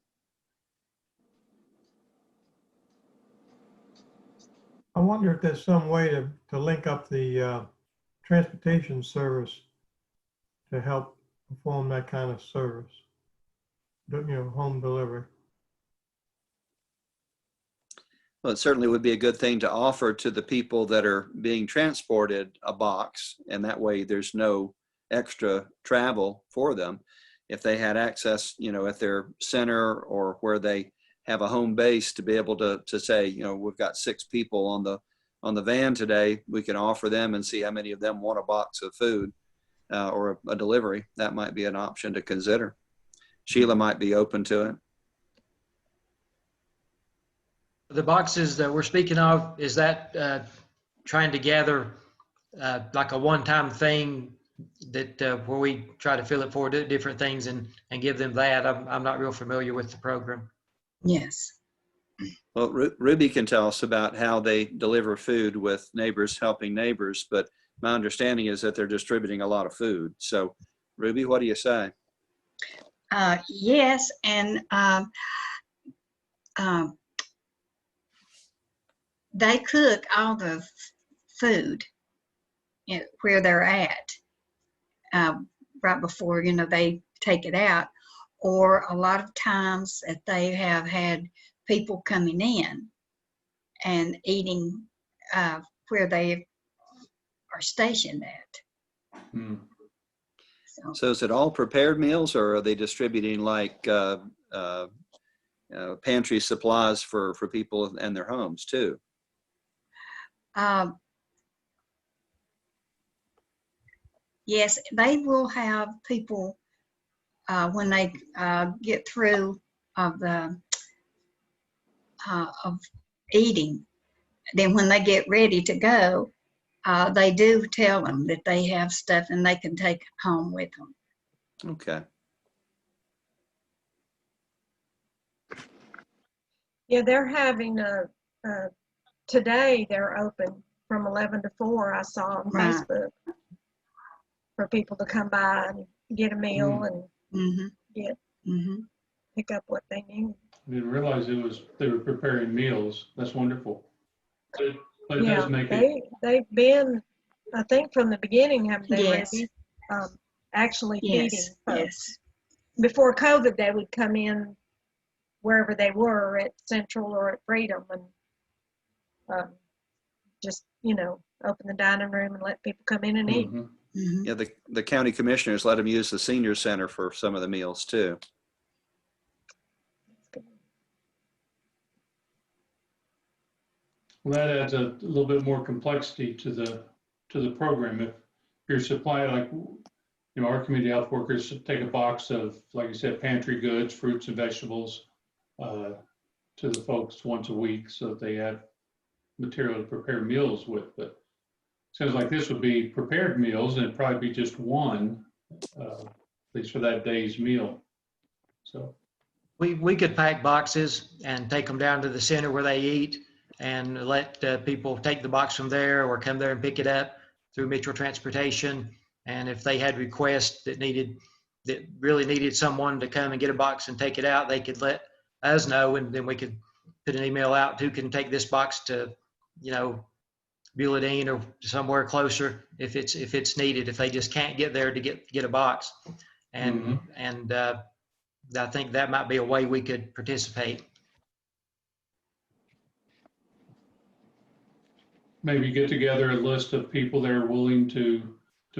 I wonder if there's some way to link up the transportation service to help perform that kind of service, home delivery. Well, it certainly would be a good thing to offer to the people that are being transported a box, and that way there's no extra travel for them. If they had access, at their center or where they have a home base, to be able to say, we've got 6 people on the van today, we can offer them and see how many of them want a box of food or a delivery. That might be an option to consider. Sheila might be open to it. The boxes that we're speaking of, is that trying to gather like a one-time thing that where we try to fill it for different things and give them that? I'm not real familiar with the program. Yes. Well, Ruby can tell us about how they deliver food with Neighbors Helping Neighbors, but my understanding is that they're distributing a lot of food. So, Ruby, what do you say? Yes, and they cook all the food where they're at right before they take it out. Or a lot of times that they have had people coming in and eating where they are stationed at. So is it all prepared meals, or are they distributing like pantry supplies for people and their homes too? Yes, they will have people when they get through of eating. Then when they get ready to go, they do tell them that they have stuff and they can take it home with them. Okay. Yeah, they're having today they're open from 11 to 4. I saw on Facebook for people to come by and get a meal and pick up what they need. I didn't realize they were preparing meals. That's wonderful. But it does make it. They've been, I think from the beginning, have they Yes. already actually Yes. feeding folks. Yes. Before COVID, they would come in wherever they were at Central or at Freedom and just, open the dining room and let people come in and eat. Mhm. Yeah, the county commissioners let them use the senior center for some of the meals too. Well, that adds a little bit more complexity to the program. If you're supplying, like, our community health workers take a box of, like you said, pantry goods, fruits and vegetables to the folks once a week so that they have material to prepare meals with. But it sounds like this would be prepared meals, and it'd probably be just one, at least for that day's meal. So We could pack boxes and take them down to the center where they eat and let people take the box from there or come there and pick it up through mutual transportation. And if they had requests that really needed someone to come and get a box and take it out, they could let us know, and then we could put an email out who can take this box to, Bulletin or somewhere closer if it's needed, if they just can't get there to get a box. And I think that might be a way we could participate. maybe get together a list of people that are willing to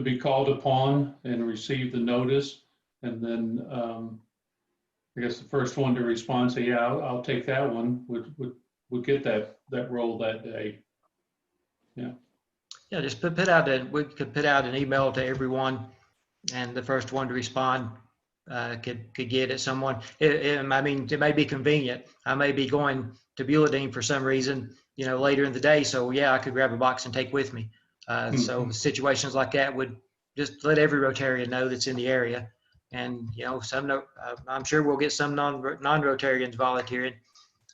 be called upon and receive the notice. And then I guess the first one to respond, say, yeah, I'll take that one, would get that role that day. Yeah. Yeah, just we could put out an email to everyone, and the first one to respond could get it. Someone, it may be convenient. I may be going to Bulletin for some reason, later in the day. So yeah, I could grab a box and take with me. So situations like that would just let every Rotarian know that's in the area. And, I'm sure we'll get some non-Rotarians volunteering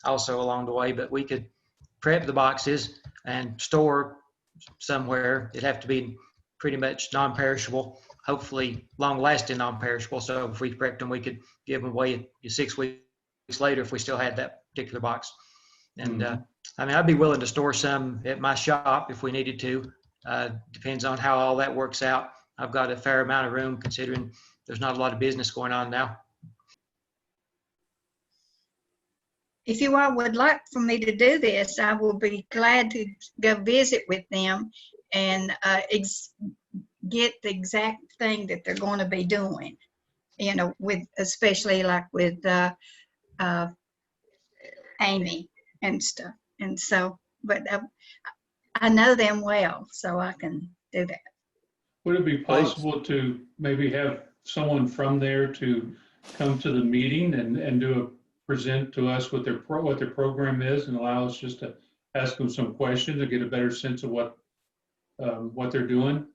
also along the way, but we could prep the boxes and store somewhere. It'd have to be pretty much non-perishable, hopefully long-lasting non-perishable. So if we prepped them, we could give them away 6 weeks later if we still had that particular box. And I'd be willing to store some at my shop if we needed to. Depends on how all that works out. I've got a fair amount of room considering there's not a lot of business going on now. If you all would like for me to do this, I will be glad to go visit with them and get the exact thing that they're going to be doing, especially like with Amy and stuff. And so, but I know them well, so I can do that. Would it be possible to maybe have someone from there to come to the meeting and present to us what their program is, and allow us just to ask them some questions to get a better sense of what they're doing?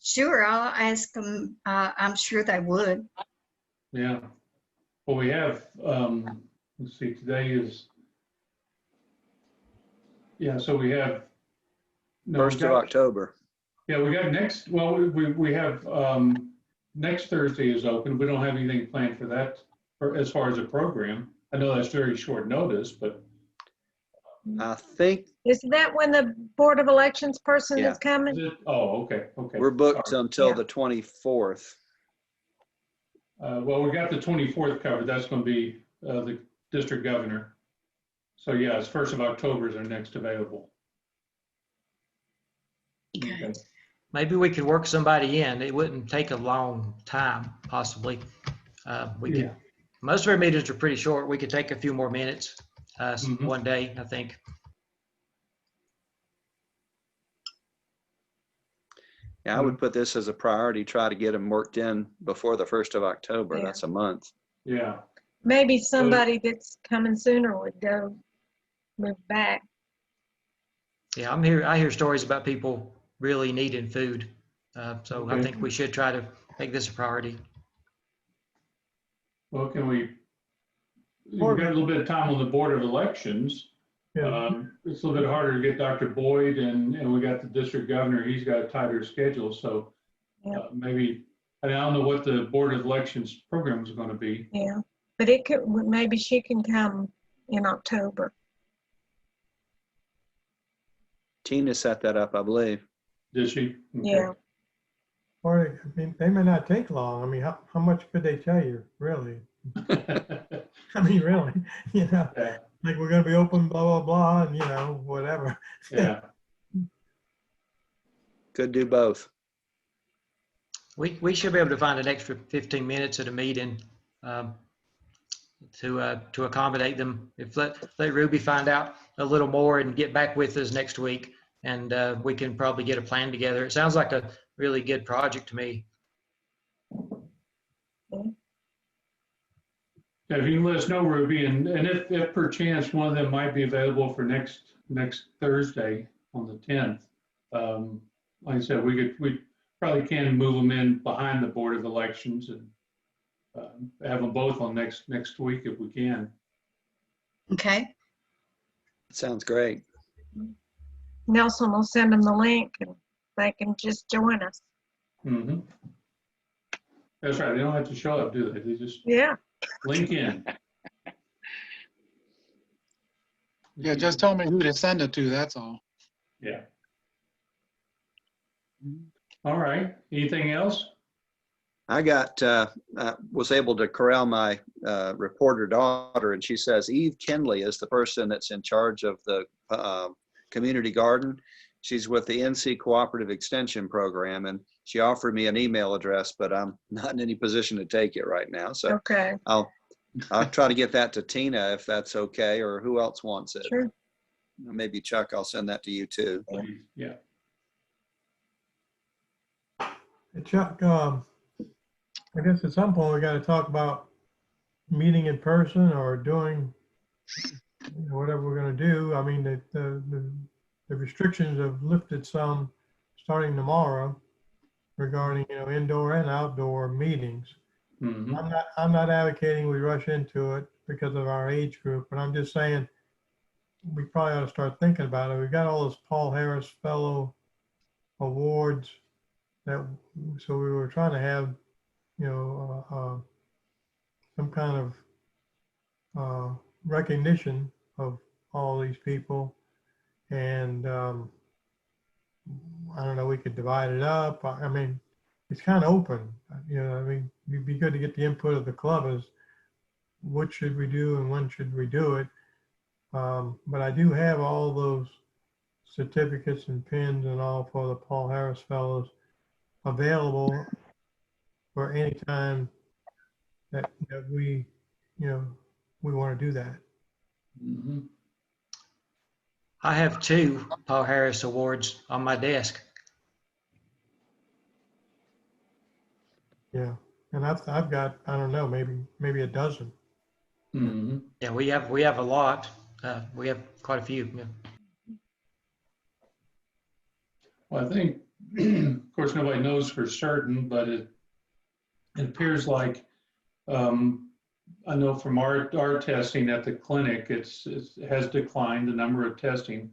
Sure, I'll ask them. I'm sure they would. Yeah. Well, we have, let's see, today is, so we have. 1st of October. Yeah, we got we have, next Thursday is open. We don't have anything planned for that as far as a program. I know that's very short notice, but. I think. Is that when the Board of Elections person is coming? Oh, okay. We're booked until the 24th. Well, we got the 24th covered. That's going to be the district governor. So yeah, it's 1st of October is our next available. Okay. Maybe we could work somebody in. It wouldn't take a long time, possibly. Most of our meetings are pretty short. We could take a few more minutes one day, I think. Yeah, I would put this as a priority, try to get them worked in before the 1st of October. Yeah. That's a month. Yeah. Maybe somebody that's coming sooner would move back. Yeah, I hear stories about people really needing food. So I think we should try to make this a priority. Well, we've got a little bit of time on the Board of Elections. Yeah. It's a little bit harder to get Dr. Boyd, and we got the district governor. He's got a tighter schedule. So maybe, I don't know what the Board of Elections program is going to be. Yeah, but maybe she can come in October. Tina set that up, I believe. Did she? Okay. Yeah. Or, they may not take long. how much could they tell you, really? Really, Yeah. like we're gonna be open, blah, blah, blah, and you know, whatever. Yeah. Could do both. We should be able to find an extra 15 minutes at a meeting to accommodate them. If let Ruby find out a little more and get back with us next week, and we can probably get a plan together. It sounds like a really good project to me. Yeah, if you can let us know, Ruby, and if perchance one of them might be available for next Thursday on the 10th. Like I said, we probably can move them in behind the Board of Elections and have them both on next week if we can. Okay. Sounds great. Nelson will send them the link and they can just join us. Mm-hmm. That's right. They don't have to show up, do they? They just Yeah. link in. Yeah, just tell me who to send it to, that's all. Yeah. All right. Anything else? I was able to corral my reporter daughter, and she says Eve Kinley is the person that's in charge of the community garden. She's with the NC Cooperative Extension Program, and she offered me an email address, but I'm not in any position to take it right now. So Okay. I'll try to get that to Tina if that's okay, or who else wants it. Sure. Maybe Chuck, I'll send that to you too. Yeah. Hey, Chuck, I guess at some point we got to talk about meeting in person or doing whatever we're going to do. I mean, the restrictions have lifted some starting tomorrow regarding, you know, indoor and outdoor meetings. Mm-hmm. I'm not advocating we rush into it because of our age group, but I'm just saying we probably ought to start thinking about it. We've got all those Paul Harris Fellow awards so we were trying to have, you know, some kind of recognition of all these people. And I don't know, we could divide it up. I mean, it's kind of open, you know, I mean, it'd be good to get the input of the club as what should we do and when should we do it. But I do have all those certificates and pins and all for the Paul Harris Fellows available for any time that we, you know, we want to do that. Mm-hmm. I have 2 Paul Harris Awards on my desk. Yeah, and I've got, I don't know, maybe a dozen. Mm-hmm. Yeah, we have a lot. We have quite a few. Yeah. Well, I think, of course, nobody knows for certain, but it appears like, I know from our testing at the clinic, it has declined, the number of testing,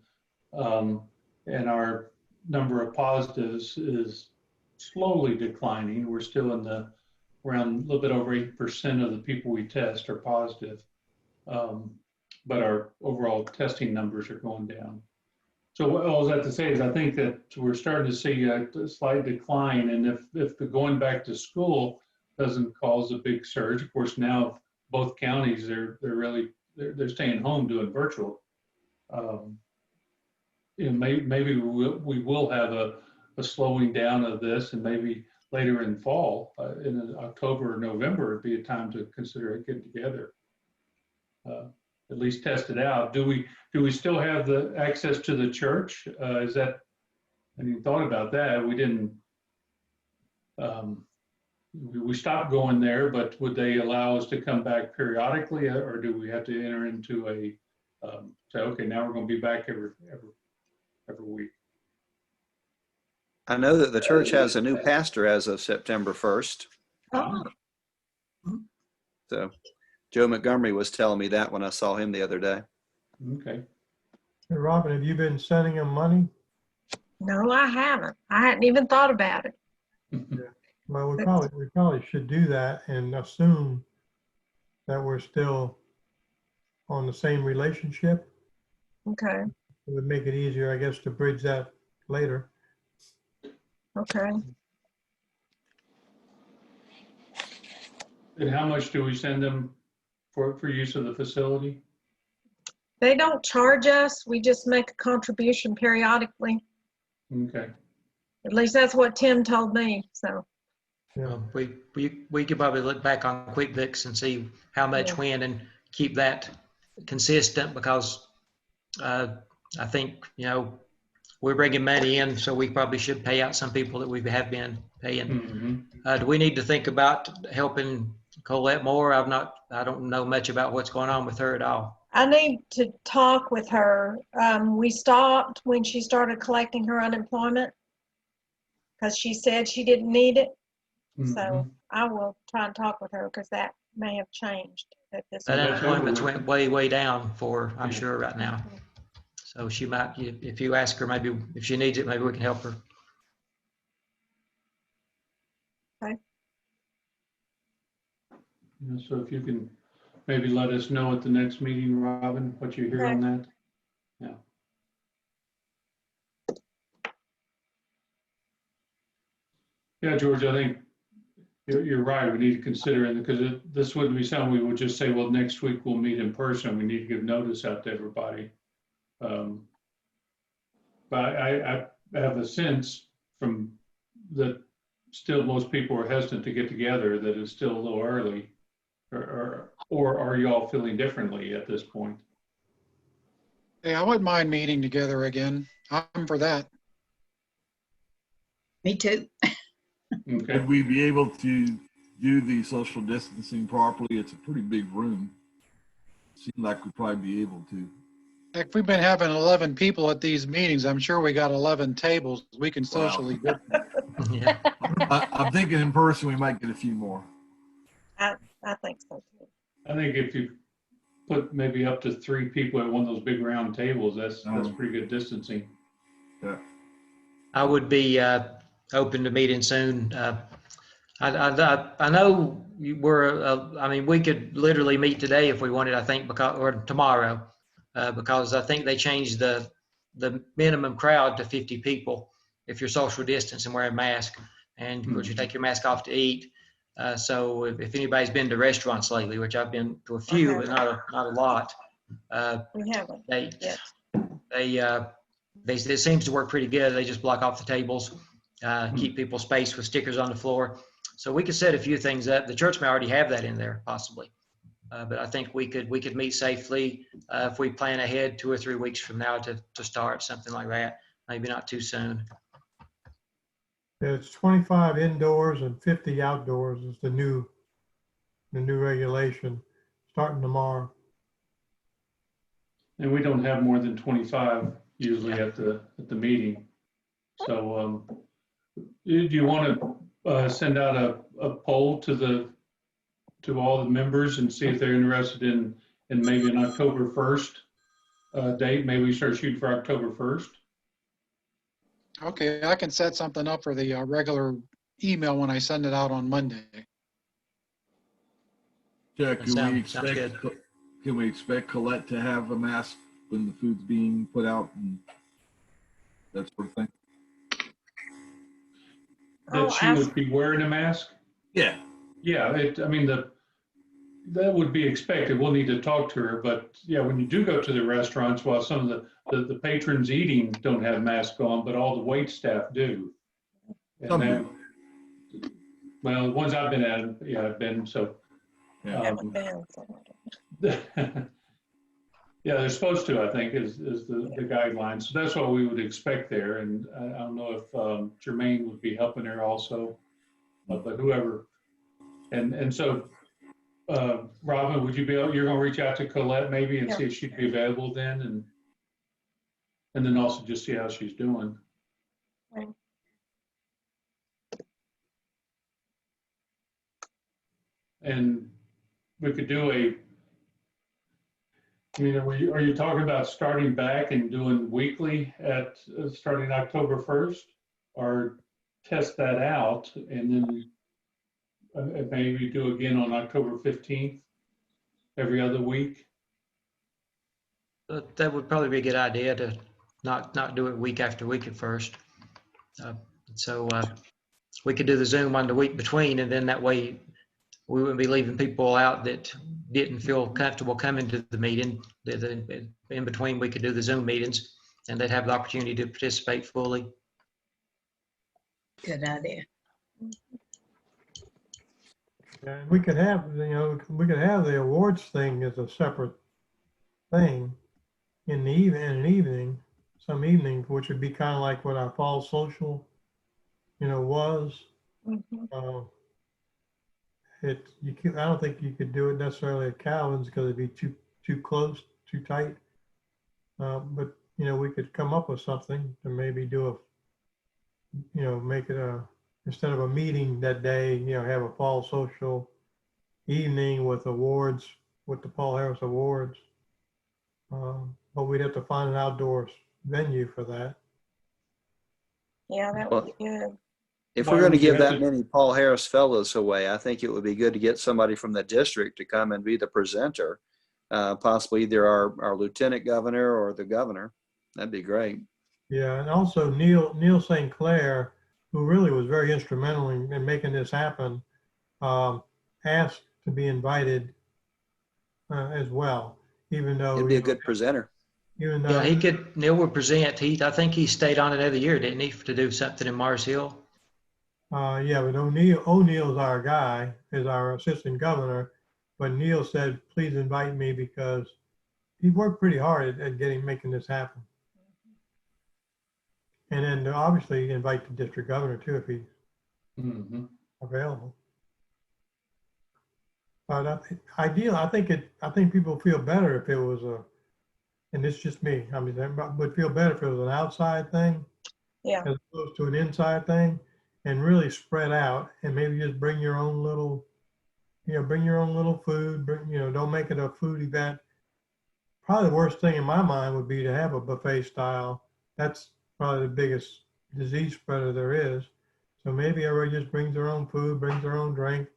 and our number of positives is slowly declining. We're still in around a little bit over 8% of the people we test are positive, but our overall testing numbers are going down. So what I was at to say is I think that we're starting to see a slight decline, and if the going back to school doesn't cause a big surge, of course now both counties they're staying home doing virtual. You know, maybe we will have a slowing down of this, and maybe later in fall, in October or November, it'd be a time to consider getting together. At least test it out. Do we still have the access to the church? Is that, have you thought about that? We didn't, we stopped going there, but would they allow us to come back periodically, or do we have to enter into a, say, okay, now we're going to be back every week? I know that the church has a new pastor as of September 1st. Oh. So Joe Montgomery was telling me that when I saw him the other day. Okay. Hey, Robin, have you been sending them money? No, I haven't. I hadn't even thought about it. Well, we probably should do that and assume that we're still on the same relationship. Okay. It would make it easier, I guess, to bridge that later. Okay. And how much do we send them for use of the facility? They don't charge us. We just make a contribution periodically. Okay. At least that's what Tim told me. So Yeah. We could probably look back on QuickBooks and see how much Yeah. when and keep that consistent, because I think, we're bringing money in, so we probably should pay out some people that we have been paying. Mm-hmm. Do we need to think about helping Colette more? I don't know much about what's going on with her at all. I need to talk with her. We stopped when she started collecting her unemployment because she said she didn't need it. Mm-hmm. So I will try and talk with her because that may have changed at this That point. unemployment's went way, way down for, I'm Yeah. sure, right now. So she might, if you ask her, maybe if she needs it, maybe we can help her. Okay. Yeah, so if you can maybe let us know at the next meeting, Robin, what you hear on that. Yeah. Yeah, George, I think you're right. We need to consider it, because this wouldn't be something we would just say, well, next week we'll meet in person. We need to give notice out to everybody. But I have a sense from that still most people are hesitant to get together, that it's still a little early. Or are you all feeling differently at this point? Hey, I wouldn't mind meeting together again. I'm for that. Me too. Okay. Would we be able to do the social distancing properly? It's a pretty big room. Seems like we'd probably be able to. Heck, we've been having 11 people at these meetings. I'm sure we got 11 tables. We can Wow. socially. Yeah. I'm thinking in person we might get a few more. I think so too. I think if you put maybe up to 3 people at one of those big round tables, that's pretty good distancing. Yeah. I would be open to meeting soon. I know we could literally meet today if we wanted, I think, or tomorrow, because I think they changed the minimum crowd to 50 people if you're social distance and wearing a mask. And of course, you take your mask off to eat. So if anybody's been to restaurants lately, which I've been to a few, but not a lot. We haven't yet. It seems to work pretty good. They just block off the tables, keep people spaced with stickers on the floor. So we could set a few things up. The church may already have that in there, possibly. But I think we could meet safely if we plan ahead 2 or 3 weeks from now to start something like that. Maybe not too soon. It's 25 indoors and 50 outdoors is the new regulation starting tomorrow. And we don't have more than 25 usually at the meeting. So do you want to send out a poll to all the members and see if they're interested in maybe an October 1st date? Maybe we start shooting for October 1st. Okay, I can set something up for the regular email when I send it out on Monday. Yeah, Sounds can we expect Colette to have a mask when the food's being put out and that sort of thing? That she would be wearing a mask? Yeah. Yeah, that would be expected. We'll need to talk to her, but yeah, when you do go to the restaurants, while some of the patrons eating don't have masks on, but all the wait staff do. And well, the ones I've been at, yeah, I've been, so. Yeah, they're supposed to, I think, is the guidelines. So that's what we would expect there. And I don't know if Jermaine would be helping her also, but whoever. And so, Robin, would you you're going to reach out to Colette maybe and see if she'd be available then, and then also just see how she's doing. Right. And we could do are you talking about starting back and doing weekly at starting October 1st, or test that out and then maybe do again on October 15th, every other week? That would probably be a good idea to not do it week after week at first. So we could do the Zoom on the week between, and then that way we wouldn't be leaving people out that didn't feel comfortable coming to the meeting. In between, we could do the Zoom meetings and they'd have the opportunity to participate fully. Good idea. And we could have, we could have the awards thing as a separate thing in the evening, some evenings, which would be kind of like what our fall social, was. Mhm. I don't think you could do it necessarily at Calvin's because it'd be too close, too tight. But we could come up with something to maybe do make it instead of a meeting that day, have a fall social evening with awards, with the Paul Harris Awards. But we'd have to find an outdoor venue for that. Yeah, that would be good. If we're Why going to would you give have that to- many Paul Harris fellows away, I think it would be good to get somebody from the district to come and be the presenter, possibly either our lieutenant governor or the governor. That'd be great. Yeah, and also Neil St. Clair, who really was very instrumental in making this happen, asked to be invited as well, even though It'd be a good presenter. even Yeah, though Neil would present. I think he stayed on another year, didn't he, to do something in Mars Hill? yeah, but O'Neill's our guy, is our assistant governor. But Neil said, please invite me because he worked pretty hard at making this happen. And then obviously invite the district governor too if he's available. But I think people feel better if it was and it's just me. I mean, everybody would feel better if it was an outside thing, Yeah. as opposed to an inside thing, and really spread out, and maybe just bring your own little, food. Don't make it a food event. Probably the worst thing in my mind would be to have a buffet style. That's probably the biggest disease spreader there is. So maybe everybody just brings their own food, brings their own drink,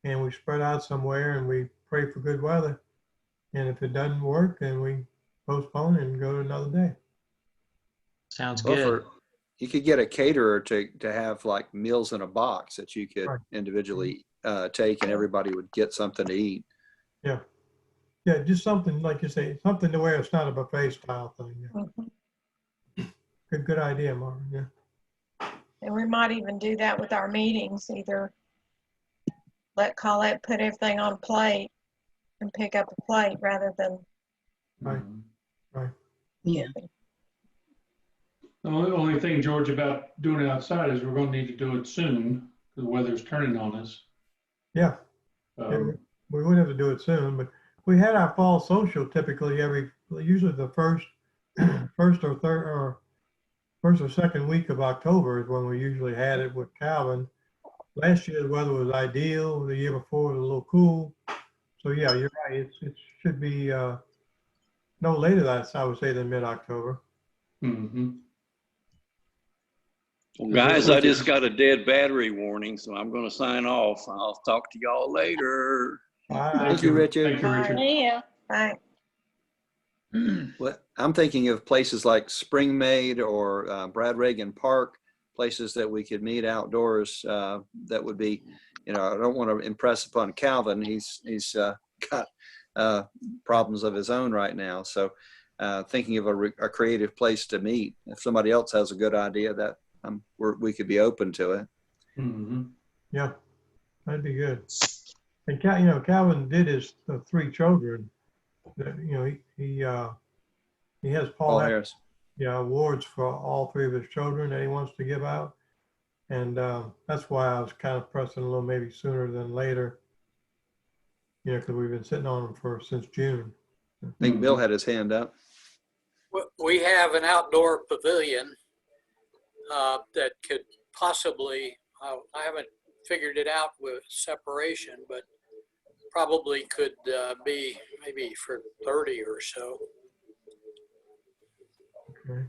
and we spread out somewhere and we pray for good weather. And if it doesn't work, then we postpone and go to another day. Sounds Well, good. you could get a caterer to have like meals in a box that you could Right. individually take, and everybody would get something to eat. Yeah. Yeah, just something, like you say, something to where it's not a buffet style thing. Yeah. Mhm. Good idea, Marvin. Yeah. And we might even do that with our meetings, either let Colette put everything on a plate and pick up a plate rather than. Right. Right. Yeah. The only thing, George, about doing it outside is we're going to need to do it soon because the weather's turning on us. Yeah. We would have to do it soon, but we had our fall social typically usually the first or second week of October is when we usually had it with Calvin. Last year the weather was ideal. The year before it was a little cool. So yeah, you're right. It should be no later than I would say than mid-October. Mm-hmm. Well, guys, I just got a dead battery warning, so I'm going to sign off. I'll talk to y'all later. Thank you, Richard. Thank you, Richard. Yeah. Right. Well, I'm thinking of places like Springmaid or Brad Reagan Park, places that we could meet outdoors. That would be, I don't want to impress upon Calvin. He's got problems of his own right now. So thinking of a creative place to meet. If somebody else has a good idea, that we could be open to it. Mm-hmm. Yeah, that'd be good. And Calvin did his 3 children. He has Paul Harris. Awards for all 3 of his children that he wants to give out, and that's why I was kind of pressing a little maybe sooner than later. Because we've been sitting on them since June. I think Bill had his hand up. We have an outdoor pavilion that could possibly, I haven't figured it out with separation, but probably could be maybe for 30 or so. Okay.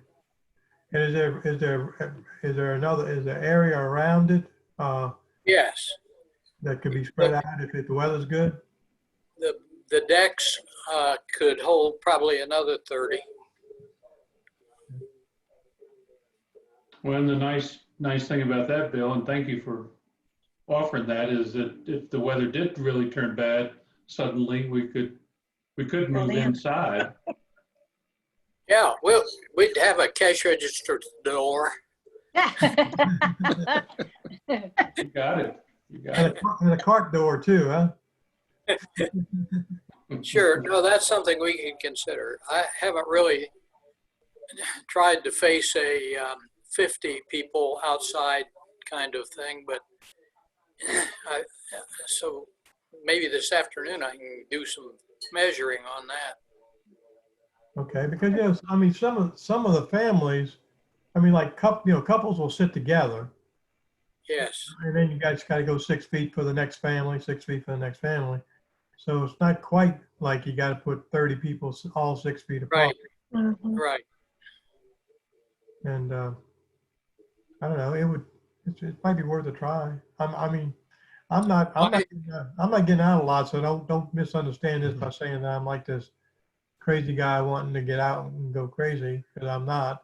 And is there area around it Yes, that could be spread out if the weather's good? the decks could hold probably another 30. Well, and the nice thing about that, Bill, and thank you for offering that is that if the weather did really turn bad, suddenly we could move inside. Yeah, we'd have a cash register door. You got it. You got it. And a cart door too, huh? Sure, no, that's something we can consider. I haven't really tried to face a 50 people outside kind of thing, but so maybe this afternoon I can do some measuring on that. Okay, because yes, I mean some of the families, I mean like couples will sit together, Yes, and then you guys got to go 6 feet for the next family, 6 feet for the next family. So it's not quite like you got to put 30 people all 6 feet apart. right, right. And I don't know, it might be worth a try. I mean, I'm not getting out a lot, so don't misunderstand this by saying that I'm like this crazy guy wanting to get out and go crazy, because I'm not.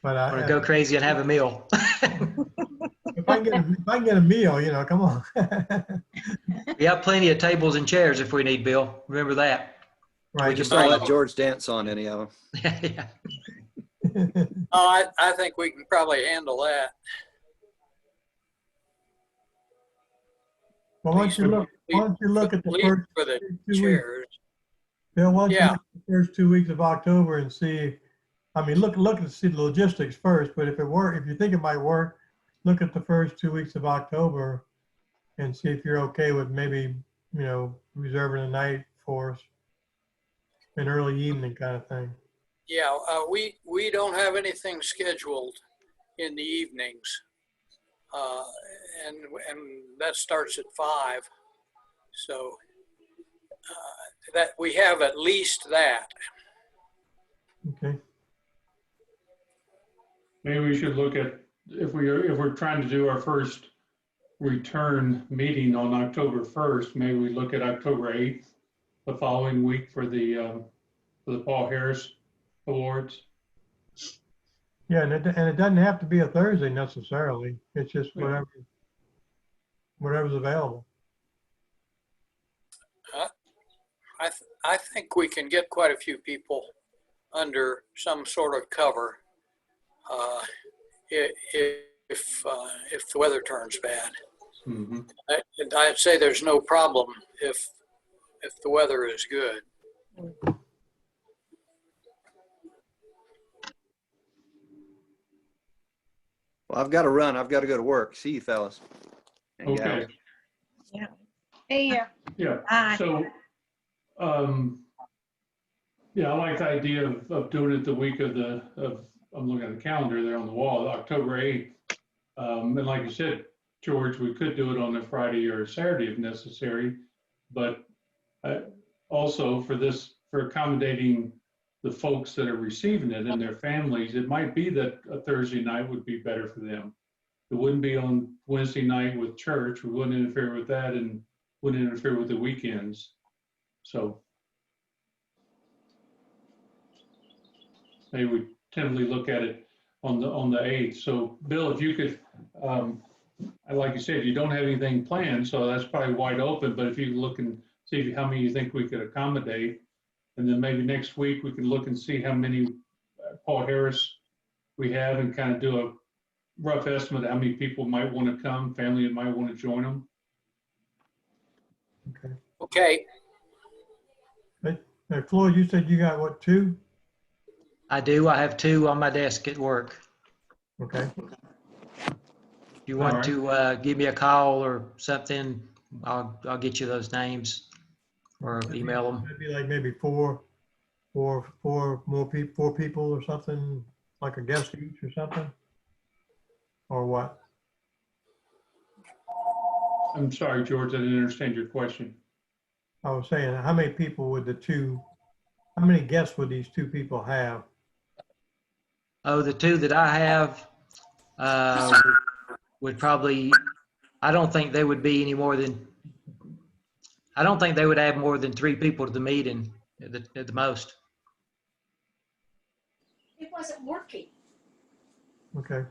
But I want to go crazy and have a meal. if I can get a meal, come on. We have plenty of tables and chairs if we need, Bill. Remember that. Right. Just don't let George dance on any of them. Yeah. Oh, I think we can probably handle that. Well, why don't you look at the Leave first for the 2 weeks? chairs. Bill, why don't you Yeah. look at the first 2 weeks of October and see, I mean, look to see the logistics first, but if you think it might work, look at the first 2 weeks of October and see if you're okay with maybe, reserving a night for us, an early evening kind of thing. Yeah, we don't have anything scheduled in the evenings, and that starts at 5. So that we have at least that. Okay. Maybe we should look at, if we're trying to do our first return meeting on October 1st, maybe we look at October 8th, the following week for the Paul Harris Awards. Yeah, and it doesn't have to be a Thursday necessarily. It's just whatever's available. I think we can get quite a few people under some sort of cover if the weather turns bad. Mm-hmm. I'd say there's no problem if the weather is good. Well, I've got to run. I've got to go to work. See you, fellas. And Okay. gals. Yeah. Yeah. Yeah. Bye. So, yeah, I like the idea of doing it the week of I'm looking at the calendar there on the wall, October 8th. And like you said, George, we could do it on a Friday or a Saturday if necessary, but also for accommodating the folks that are receiving it and their families, it might be that a Thursday night would be better for them. It wouldn't be on Wednesday night with church. We wouldn't interfere with that and wouldn't interfere with the weekends. So maybe we tentatively look at it on the 8th. So Bill, if you could, like you said, you don't have anything planned, so that's probably wide open, but if you look and see how many you think we could accommodate, and then maybe next week we can look and see how many Paul Harris we have and kind of do a rough estimate of how many people might want to come, family that might want to join them. Okay. Okay. Floyd, you said you got what, 2? I do. I have 2 on my desk at work. Okay. If you want to give me a call or something, I'll get you those names or email them. It'd be like maybe four people or something, like a guest each or something, or what? I'm sorry, George, I didn't understand your question. I was saying, how many guests would these 2 people have? Oh, the 2 that I have would probably, I don't think they would be any more than, I don't think they would add more than 3 people to the meeting at the most. It wasn't working. Okay.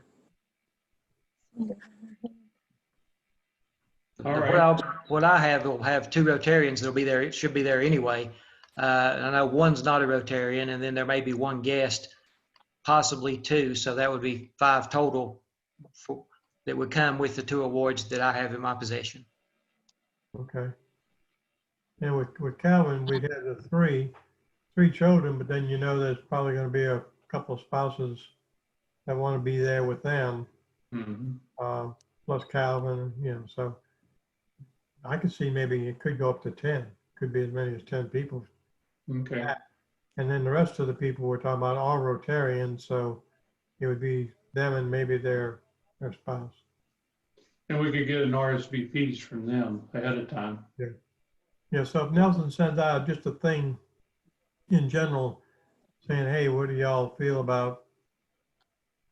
All What right. what I have will have 2 Rotarians that'll be there. It should be there anyway. And I know one's not a Rotarian, and then there may be 1 guest, possibly 2. So that would be 5 total that would come with the 2 awards that I have in my possession. Okay. And with Calvin, we had the three children, but then you know there's probably going to be a couple of spouses that want to be there with them, plus Calvin, so I could see maybe it could go up to 10, could be as many as 10 people. Okay. And then the rest of the people we're talking about are Rotarians, so it would be them and maybe their spouse. And we could get an RSVPs from them ahead of time. Yeah, so if Nelson sends out just a thing in general saying, hey, what do y'all feel about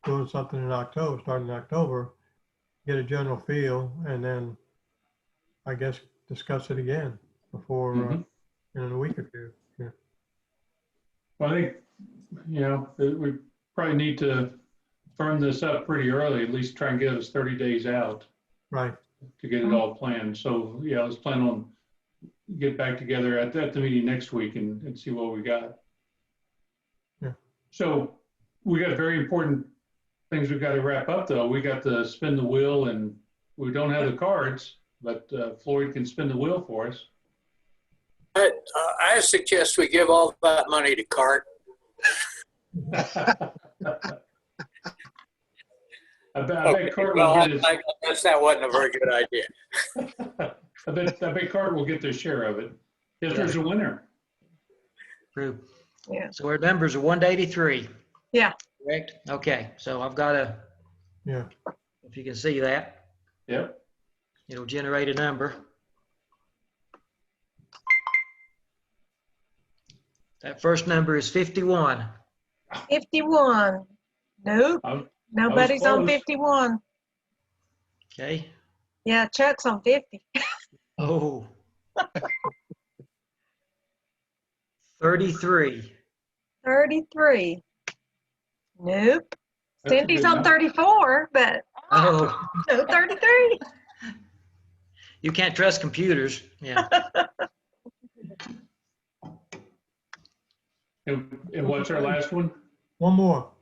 doing something in October, starting in October, get a general feel, and then I guess discuss it again before in a week or 2. Yeah. Well, I think, we probably need to firm this up pretty early, at least try and get us 30 days out. Right. To get it all planned. So yeah, let's plan on get back together at the meeting next week and see what we got. Yeah. So we got very important things we've got to wrap up though. We got to spin the wheel and we don't have the cards, but Floyd can spin the wheel for us. I suggest we give all that money to CART. I bet Cart Well, will get I guess that wasn't a very good idea. I bet Cart will get their share of it. If there's a winner. True. Yeah. So our numbers are 1 to 83. Yeah. Correct? Okay. So I've got if you can see that. Yep. It'll generate a number. That first number is 51. 51. Nope. Nobody's on 51. Okay. Yeah, Chuck's on 50. Oh. 33. 33. Nope. That's a Cindy's good on number. 34, but Oh. no 33. You can't trust computers. Yeah. And what's our last one? One more.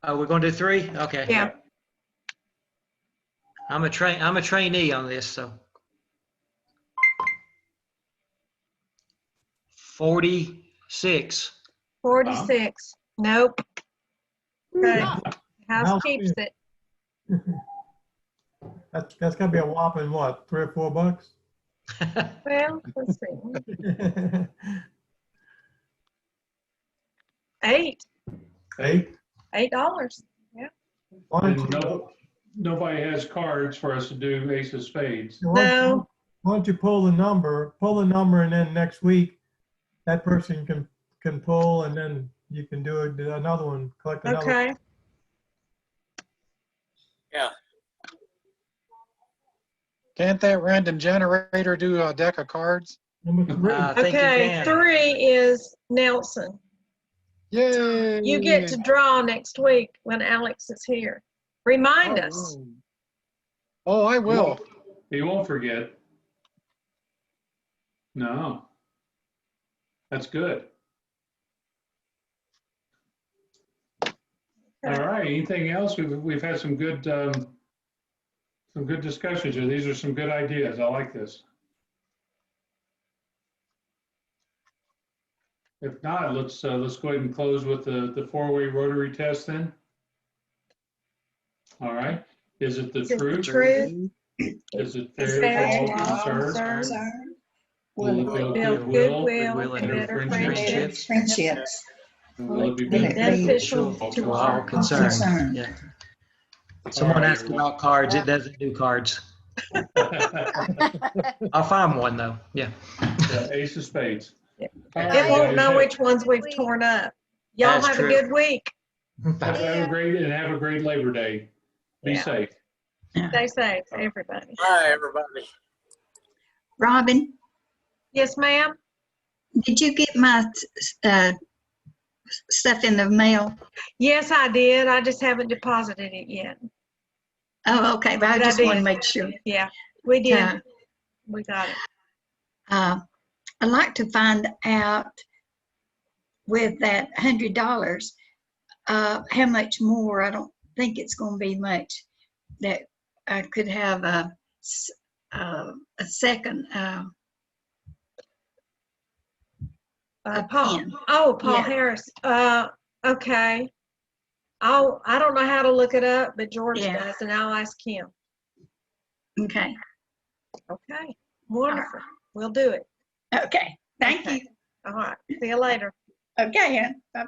Oh, we're going to do 3? Okay. Yeah. I'm a trainee on this, so. 46. 46. Nope. Okay. House keeps it. That's got to be a whopping, what, $3 or $4? Well, let's see. 8. $8? $8. Yeah. And nobody has cards for us to do ace of spades. No. Why don't you pull the number, and then next week that person can pull, and then you can do another one, collect another. Okay. Yeah. Can't that random generator do a deck of cards? Number 3. I think you Okay. can. 3 is Nelson. Yay! You get to draw next week when Alex is here. Remind us. Oh, I will. He won't forget. No. That's good. All right. Anything else? We've had some good discussions here. These are some good ideas. I like this. If not, let's go ahead and close with the 4-way rotary test then. All right. Is it the truth? Is it fair to all concerned? Will it build goodwill and better friendships? Will it be beneficial To all concerned. Yeah. Someone asked about cards. It doesn't do cards. I'll find one though. Yeah. Ace of spades. It won't know which ones we've torn up. Y'all That's have true. a good week. Have a great Labor Day. Be Yeah. safe. Stay safe, everybody. Bye, everybody. Robin, Yes, ma'am. did you get my stuff in the mail? Yes, I did. I just haven't deposited it yet. Oh, okay, but I But I just want to did. make sure. Yeah, we did. We got it. I'd like to find out with that $100, how much more, I don't think it's gonna be much, that I could have a second, Paul. pen. Oh, Paul Yeah. Harris. Okay. I don't know how to look it up, but George Yeah. does, and I'll ask him. Okay, Okay. Wonderful. We'll do it. okay, thank Okay. you. All right. See you later. Okay, Ann. Bye.